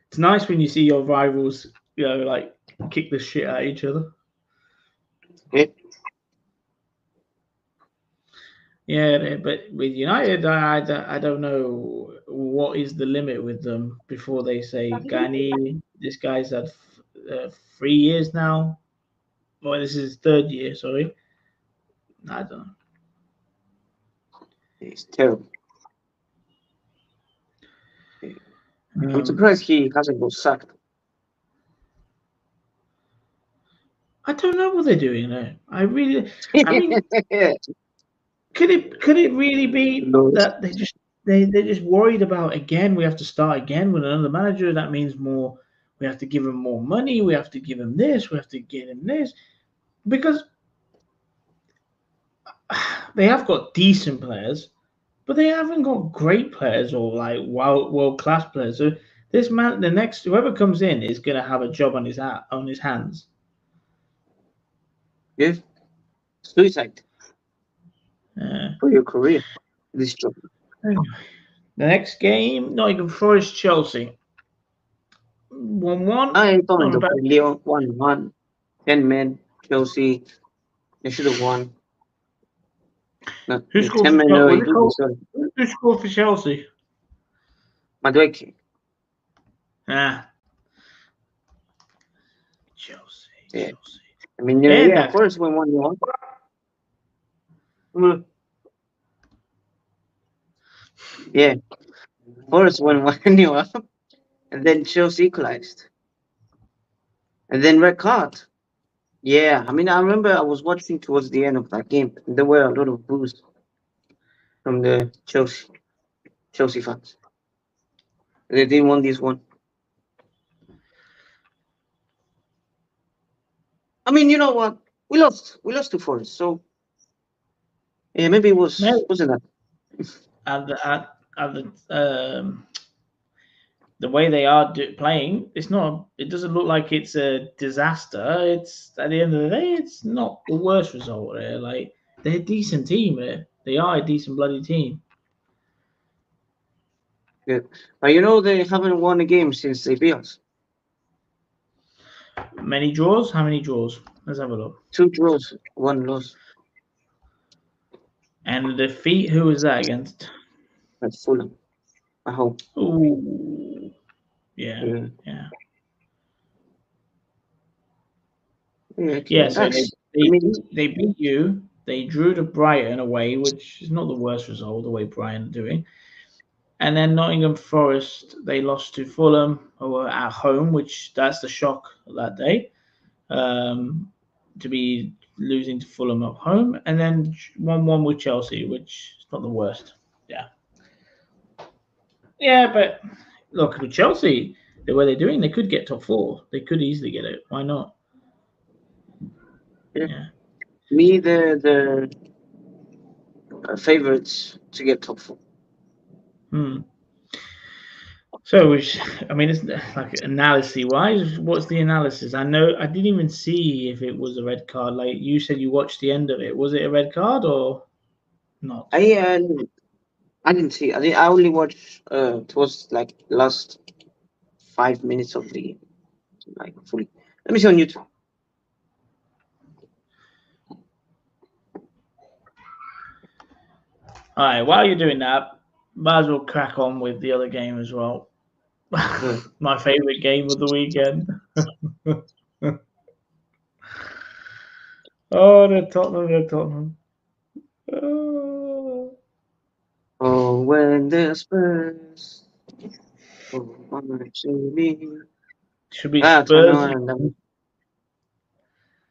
It's nice when you see your rivals, like kick the shit out of each other. Yeah. Yeah, but with United, I don't know what is the limit with them before they say Gani. This guy's had 3 years now. Well, this is his third year. Sorry, I don't know. It's terrible. I'm surprised he hasn't got sacked. I don't know what they're doing there. I mean, could it really be that they're just worried about again? We have to start again with another manager. That means more. We have to give him more money. We have to give him this. We have to get him this because they have got decent players, but they haven't got great players or like world class players. So this man, the next whoever comes in is going to have a job on his hands. Yes, suicide Uh, for your career. This job. anyway, the next game, Nottingham Forest Chelsea 1-1. I told him to Leon 1-1. 10 men. Chelsea. They should have won. No, Who scored 10 men. Who scored for Chelsea? Madueke. Chelsea. Yeah. Chelsea. I mean, Forest won 1-1. Yeah. Forest won 1-0 and then Chelsea equalized. And then red card. Yeah, I mean, I remember I was watching towards the end of that game. And there were a lot of boos from the Chelsea fans. They didn't want this one. I mean, you know what? We lost to Forest, so yeah, maybe it wasn't that. And the way they are playing, it's not. It doesn't look like it's a disaster. It's at the end of the day, it's not the worst result there. Like they're a decent team here. They are a decent bloody team. Yeah. But you know they haven't won a game since they beat us. Many draws. How many draws? Let's have a look. 2 draws, 1 loss. And the defeat. Who was that against? That's Fulham. I hope. Ooh, yeah, Yeah. yeah. Yeah, Yeah, so that's. I mean, they beat you. They drew to Brighton away, which is not the worst result the way Brighton are doing. And then Nottingham Forest, they lost to Fulham at home, which that's the shock that day. To be losing to Fulham at home, and then 1-1 with Chelsea, which is not the worst. Yeah, yeah, but look with Chelsea, the way they're doing, they could get top four. They could easily get it. Why not? yeah. Yeah. Me, the favorites to get top 4. Hmm. So, I mean, it's like analysis wise. What's the analysis? I know I didn't even see if it was a red card. Like you said, you watched the end of it. Was it a red card or not? I didn't see. I only watched. It was like last 5 minutes of the game, like fully. Let me see on YouTube. All right. While you're doing that, might as well crack on with the other game as well. My favorite game of the weekend. Oh, the Tottenham. Oh. Oh, when the Spurs. Oh, actually. Should be Ah, Spurs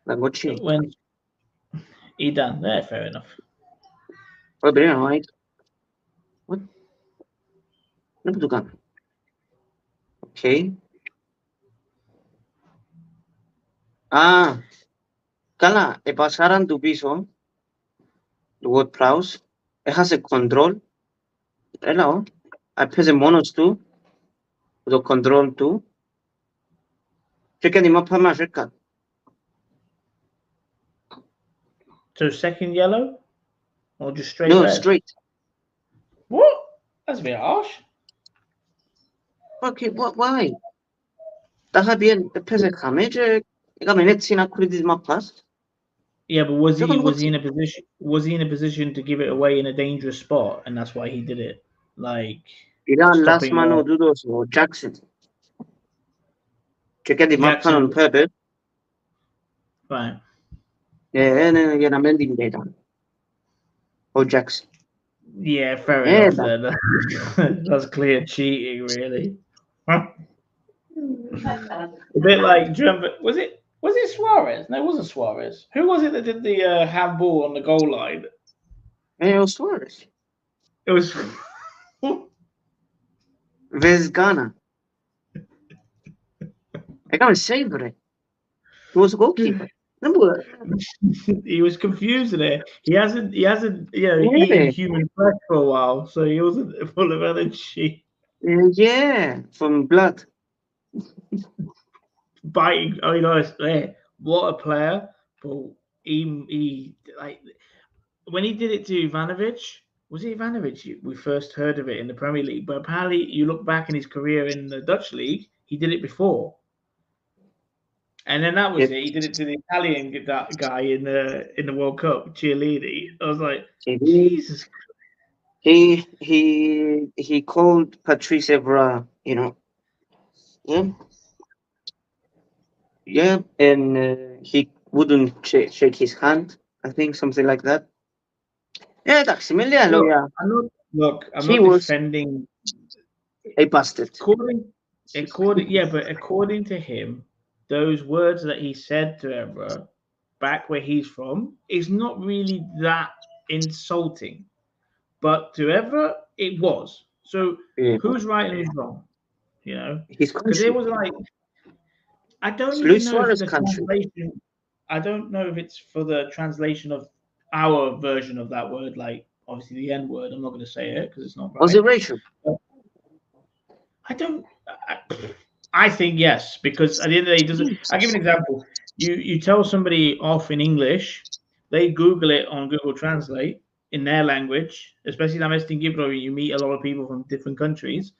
like what she? when he done there. Fair enough. Oh, but right. What? Ano ba kan? Okay. Kala, e pasaran tu piso, the word browse. It has a control. Hello. I press the monos too. The control too. Check any map ma check. So second yellow, or just straight No, red? straight. What? That's a bit harsh. Okay, what? Why? Daha bien, press a damage. Ika minute sina credit map pass. Yeah, but was he in a position? Was he in a position to give it away in a dangerous spot, and that's why he did it? Like Iran last stopping man or do those or Jackson. Check the map plan on Jackson. purpose. Right. Yeah, and I'm ending data. Or Jackson. Yeah, fair Yeah, enough. Then that's clear cheating, really. A bit like, do you remember? Was it Suarez? No, it wasn't Suarez. Who was it that did the handball on the goal line? it was Suarez. It was. Where's Ghana? I can't save it. He was a goalkeeper. Remember? He was confused there. He hasn't, eaten human flesh for a while, so he wasn't full of energy. Yeah, from blood. Biting. I mean, honestly, what a player! But he like when he did it to Ivanovic. Was it Ivanovic? We first heard of it in the Premier League, but apparently, you look back in his career in the Dutch league, he did it before. And then that was it. He did it to the Italian guy in the World Cup cheerleading. I was like, Jesus. He called Patrice Evra, and he wouldn't shake his hand. I think something like that. Yeah, that's similar. Yeah. I'm not defending. A bastard. According to him, those words that he said to Evra back where he's from is not really that insulting, but to Evra it was. So who's right and who's wrong? Because it was like I don't even know if the translation. I don't know if it's for the translation of our version of that word, like obviously the N word. I'm not going to say it because it's not Was right. it racial? I don't. I think yes, because at the end of the day, it doesn't. I'll give you an example. You tell somebody off in English, they Google it on Google Translate in their language, especially in you meet a lot of people from different countries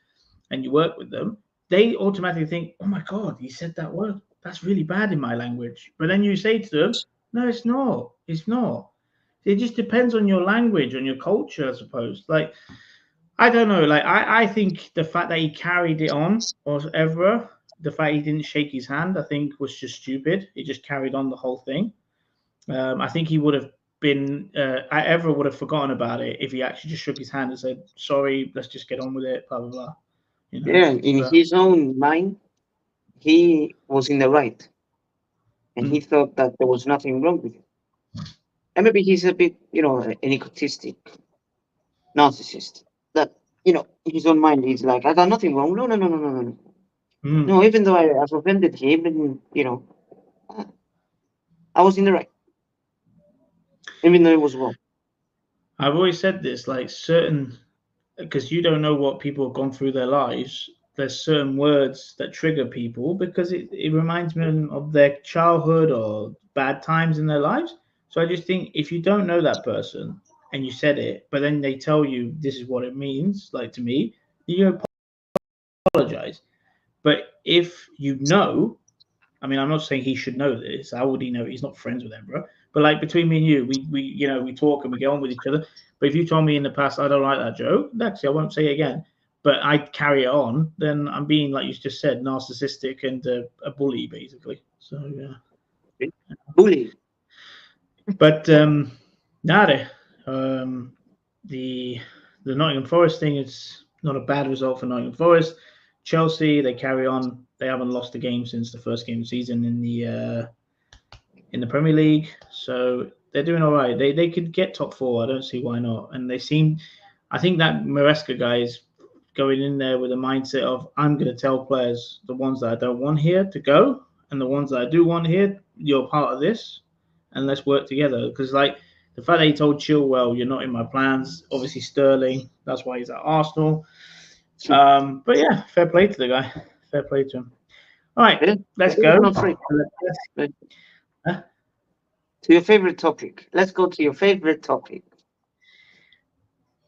and you work with them, they automatically think, oh my God, he said that word. That's really bad in my language. But then you say to them, no, it's not. It's not. It just depends on your language, on your culture, I suppose. Like, I don't know. Like, I think the fact that he carried it on, or ever, the fact he didn't shake his hand, I think was just stupid. He just carried on the whole thing. I think he would have been, I ever would have forgotten about it if he actually just shook his hand and said, sorry, let's just get on with it, blah, blah, blah. You know, Yeah, in but his own mind, he was in the right, and he thought that there was nothing wrong with it. And maybe he's a bit, an egotistic narcissist. That in his own mind, he's like, I got nothing wrong. No, no, no, no, no, no, no. mm, No, even though I've offended him, and uh, I was in the right, even though it was wrong. I've always said this, like certain, because you don't know what people have gone through their lives. There's certain words that trigger people because it reminds them of their childhood or bad times in their lives. So I just think if you don't know that person and you said it, but then they tell you this is what it means, like to me, you apologize. But if you know, I mean, I'm not saying he should know this. How would he know? He's not friends with Emperor. But like between me and you, we talk and we get on with each other. But if you told me in the past I don't like that joke, actually I won't say it again. But I carry it on, then I'm being like you just said, narcissistic and a bully basically. So yeah. Bully. But nada. Um, the the Nottingham Forest thing is not a bad result for Nottingham Forest. Chelsea, they carry on. They haven't lost a game since the first game of the season in the Premier League, so they're doing all right. They could get top four. I don't see why not. And they seem, I think that Maresca guy is going in there with a mindset of I'm going to tell players the ones that I don't want here to go, and the ones that I do want here, you're part of this, and let's work together. Because like the fact that he told Chilwell, you're not in my plans. Obviously Sterling, that's why he's at Arsenal. But yeah, fair play to the guy. Fair play to him. All right, Yeah, let's it's go. not free. Huh? To your favorite topic. Let's go to your favorite topic.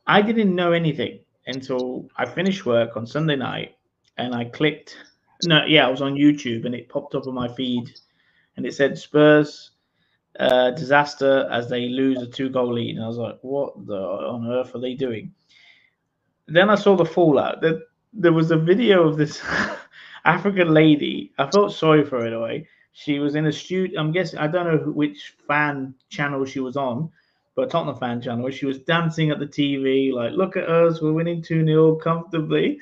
I didn't know anything until I finished work on Sunday night and I clicked. No, yeah, I was on YouTube and it popped up on my feed and it said Spurs disaster as they lose a 2-goal lead. And I was like, what on earth are they doing? Then I saw the fallout. There was a video of this African lady. I felt sorry for her in a way. She was in a studio. I'm guessing, I don't know which fan channel she was on, but Tottenham fan channel. She was dancing at the TV, like, look at us, we're winning 2-0 comfortably.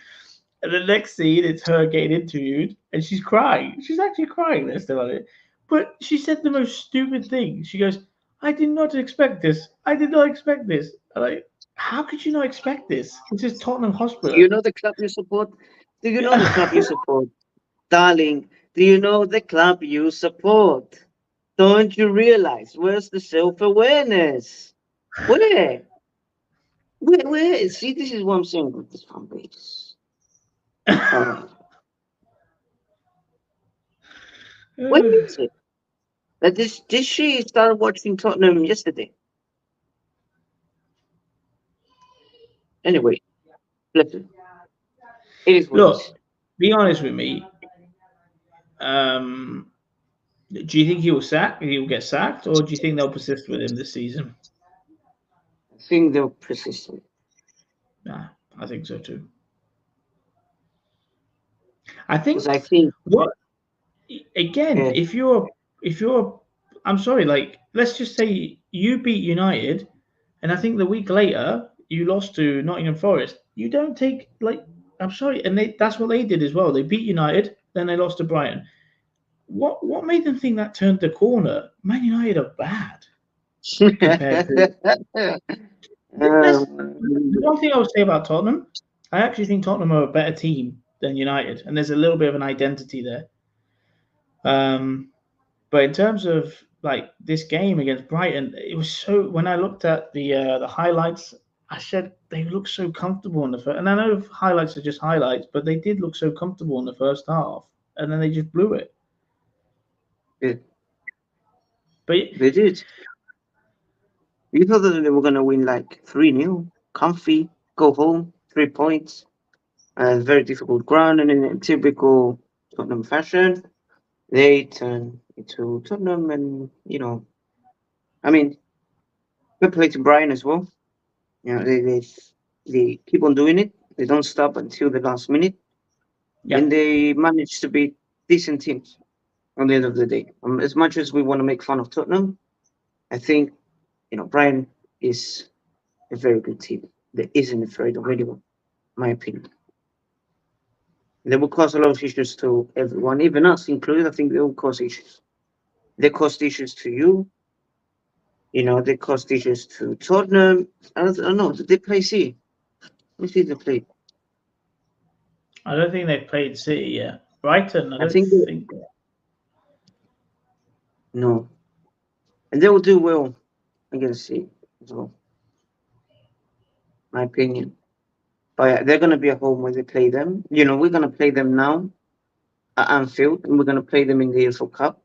And the next scene, it's her getting interviewed, and she's crying. She's actually crying. They're still on it. But she said the most stupid thing. She goes, I did not expect this. I did not expect this. I'm like, how could you not expect this? This is Tottenham Do Hotspur. you know the club you support? Do you know the club you Yeah. support? Darling, do you know the club you support? Don't you realize where's the self-awareness? Where? Where? See, this is what I'm saying with this fan base. When is it? That this did she start watching Tottenham yesterday? Anyway, listen, it is what it is. Look, be honest with me. Um, do you think he will sack? He will get sacked, or do you think they'll persist with him this season? I think they'll persist. Nah, I think so too. I Because I think think what again, uh, if you're I'm sorry, like let's just say you beat United and I think the week later you lost to Nottingham Forest. You don't take like I'm sorry, and that's what they did as well. They beat United, then they lost to Brighton. What made them think that turned the corner? Man United are bad compared to let's the one thing I would say about Tottenham, I actually think Tottenham are a better team than United, and there's a little bit of an identity there. Um, But in terms of like this game against Brighton, it was so. When I looked at the highlights, I said they look so comfortable in the first. And I know highlights are just highlights, but they did look so comfortable in the first half, and then they just blew it. Yeah, But they did. You thought that they were gonna win like 3-0, comfy, go home, 3 points, very difficult ground, and in typical Tottenham fashion, they turn into Tottenham, and I mean, good play to Brian as well. They keep on doing it. They don't stop until the last minute, yeah, and they manage to beat decent teams on the end of the day. As much as we want to make fun of Tottenham, I think Brian is a very good team that isn't afraid of anyone. My opinion. They will cause a lot of issues to everyone, even us included. I think they will cause issues. They caused issues to you. They caused issues to Tottenham. I don't know. Did they play C? Let me see if they played. I don't think they've played City yet. Brighton, I I don't think think. no. And they will do well against C as well, my opinion. But yeah, they're going to be at home when they play them. We're going to play them now at Anfield, and we're going to play them in the EFL Cup.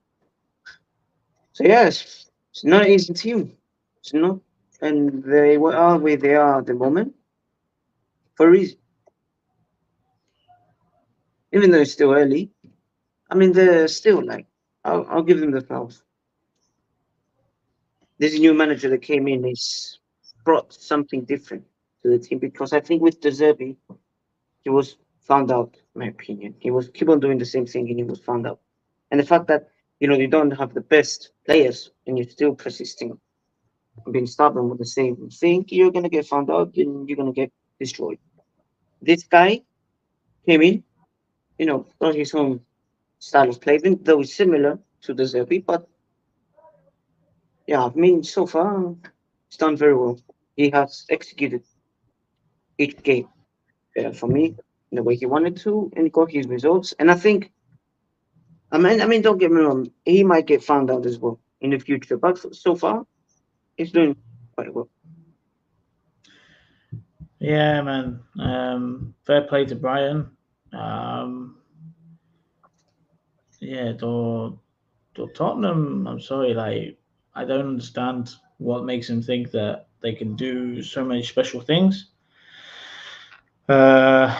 So yes, it's not an easy team. It's not, and they are where they are at the moment for a reason. Even though it's still early, I mean they're still like I'll give them the flowers. This new manager that came in is brought something different to the team because I think with De Zerbi, he was found out. In my opinion, he was keep on doing the same thing and he was found out. And the fact that you don't have the best players and you're still persisting being stubborn with the same thing, you're gonna get found out and you're gonna get destroyed. This guy came in, brought his own style of play, even though it's similar to the Zerbi, but yeah, I mean so far he's done very well. He has executed each game for me in the way he wanted to and got his results. And I think I mean don't get me wrong, he might get found out as well in the future, but so far he's doing quite well. Yeah, man. Fair play to Brighton. Um, yeah, to Tottenham, I'm sorry, like I don't understand what makes them think that they can do so many special things. Uh,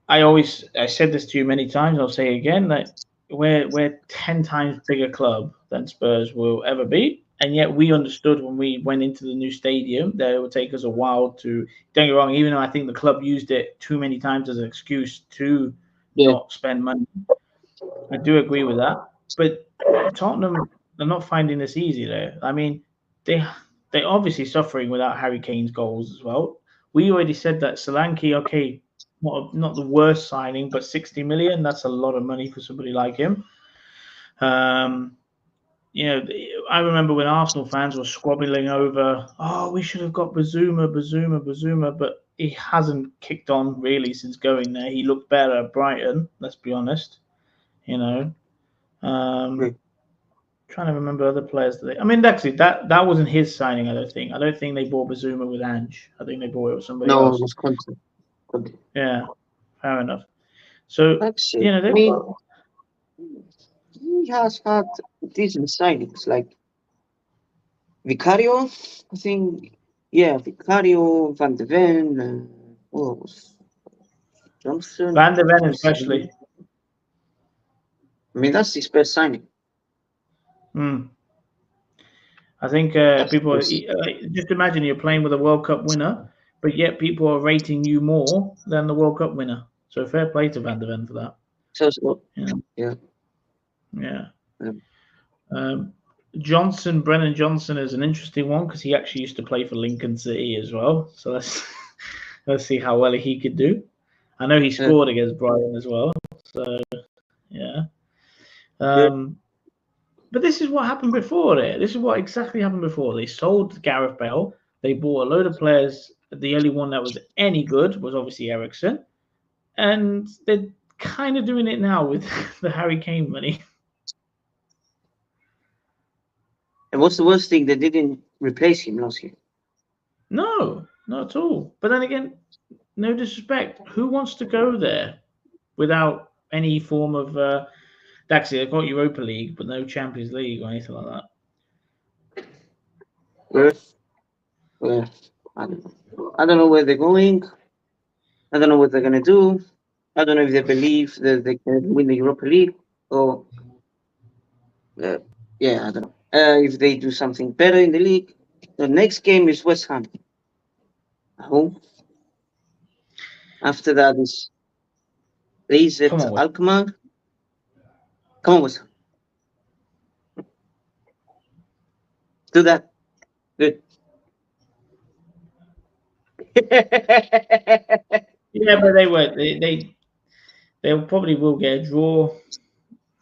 I said this to you many times. I'll say it again that we're 10 times bigger club than Spurs will ever be, and yet we understood when we went into the new stadium that it would take us a while to. Don't get me wrong, even though I think the club used it too many times as an excuse to Yeah, not spend money. I do agree with that, but Tottenham are not finding this easy there. I mean, they they're obviously suffering without Harry Kane's goals as well. We already said that Solanke, okay, not the worst signing, but 60 million, that's a lot of money for somebody like him. Um, I remember when Arsenal fans were squabbling over, oh, we should have got Bazuma, but he hasn't kicked on really since going there. He looked better at Brighton, let's be honest. You know, yeah. um, trying to remember other players that I mean, actually, that wasn't his signing. I don't think. I don't think they bought Bazuma with Ange. I think they bought it with somebody No, it else. was content. Yeah, fair enough. So That's it. I they've mean, got he has had decent signings like Vicario, I think. Yeah, Vicario, Van de Ven, what was Johnson? Van de Let Ven me see. especially. I mean, that's his best signing. Hmm. I think That's people his. just imagine you're playing with a World Cup winner, but yet people are rating you more than the World Cup winner. So fair play to Van de Ven for that. So, Yeah, yeah. yeah. Um, Um, Brennan Johnson is an interesting one because he actually used to play for Lincoln City as well. So let's let's see how well he could do. I know he uh, scored against Brighton as well. So yeah. yeah. Um, but this is what happened before it. This is what exactly happened before. They sold Gareth Bale. They bought a load of players. The only one that was any good was obviously Ericsson. And they're kind of doing it now with the Harry Kane money. And what's the worst thing? They didn't replace him last year. No, not at all. But then again, no disrespect. Who wants to go there without any form of actually they've got Europa League, but no Champions League or anything like that. Where? I don't know. I don't know where they're going. I don't know what they're gonna do. I don't know if they believe that they can win the Europa League or yeah, I don't know. If they do something better in the league. The next game is West Ham at home. After that is Leeds at Come on, Alkmaar. Come on, West Ham. Do that. Good. yeah, but they were they probably will get a draw.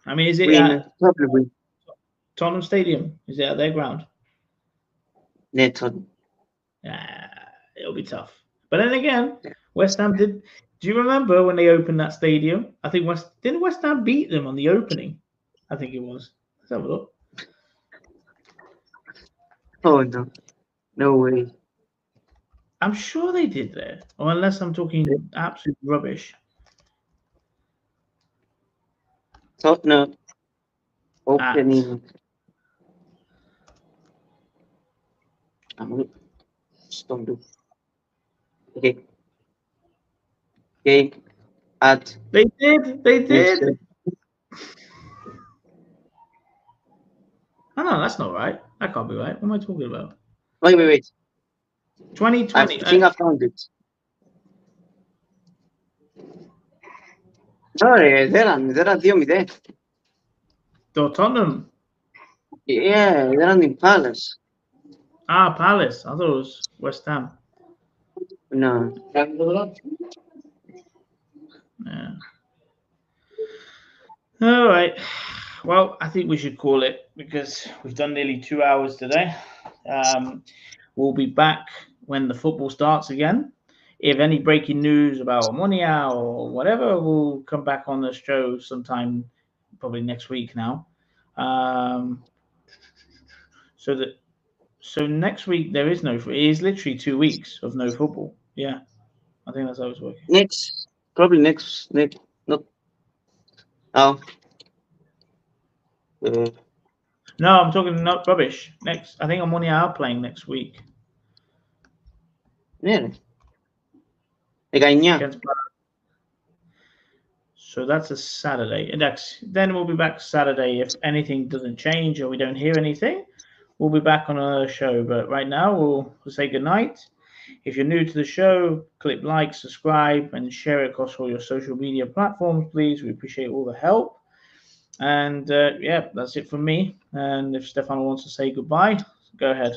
I mean, is it Win. at Probably win. Tottenham Stadium? Is it at their ground? Yeah, Tottenham. It'll be tough. But then again, West Ham did. Do you remember when they opened that stadium? I think didn't West Ham beat them on the opening? I think it was. Let's have a look. Oh no, no way. I'm sure they did there, or unless I'm talking absolute rubbish. Tottenham opening. Just don't do. Okay. Okay. At They did. They did. Oh, no, that's not right. That can't be right. What am I talking about? Wait. 2020. I think I found it. Sorry, they're at there. Tottenham. Yeah, they're in Palace. Ah, Palace. I thought it was West Ham. No. Yeah. All right. Well, I think we should call it because we've done nearly 2 hours today. We'll be back when the football starts again. If any breaking news about Monia or whatever, we'll come back on the show sometime, probably next week now. So next week there is no. It is literally 2 weeks of no football. Yeah, I think that's how it's working. Probably next. Not. Oh. No, I'm talking not rubbish. Next, I think Monia are playing next week. Yeah. Again. So that's a Saturday. Then we'll be back Saturday if anything doesn't change or we don't hear anything. We'll be back on another show. But right now we'll say goodnight. If you're new to the show, click like, subscribe, and share it across all your social media platforms, please. We appreciate all the help. And yeah, that's it from me. And if Stefano wants to say goodbye, go ahead.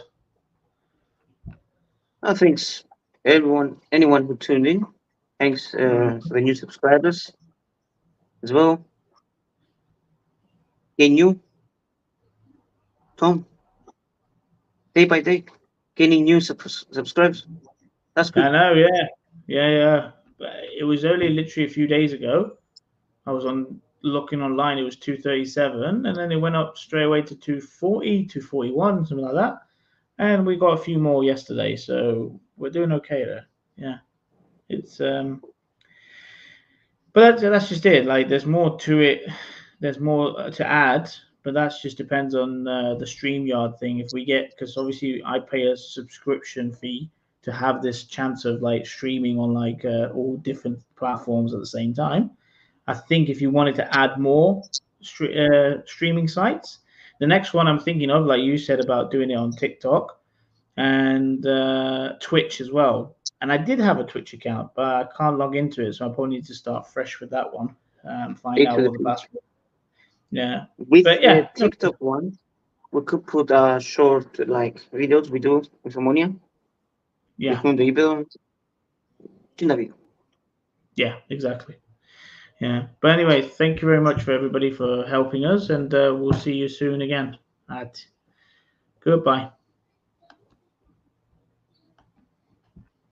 Thanks, anyone who tuned in. Thanks for the new subscribers as well. New Tom, day by day, gaining new subscribers. That's good. I know, yeah. It was only literally a few days ago. I was looking online. It was 237, and then it went up straight away to 240, 241, something like that. And we got a few more yesterday, so we're doing okay there. Yeah, it's but that's just it. Like, there's more to it. There's more to add, but that just depends on the StreamYard thing. If we get, because obviously I pay a subscription fee to have this chance of like streaming on like all different platforms at the same time. I think if you wanted to add more streaming sites, the next one I'm thinking of, like you said about doing it on TikTok and Twitch as well. And I did have a Twitch account, but I can't log into it, so I probably need to start fresh with that one. Find out what the password. Yeah. With the TikTok one, we could put short like videos we do with Ammonia. Yeah. Yeah, exactly. Yeah. But anyway, thank you very much for everybody for helping us, and we'll see you soon again. Goodbye.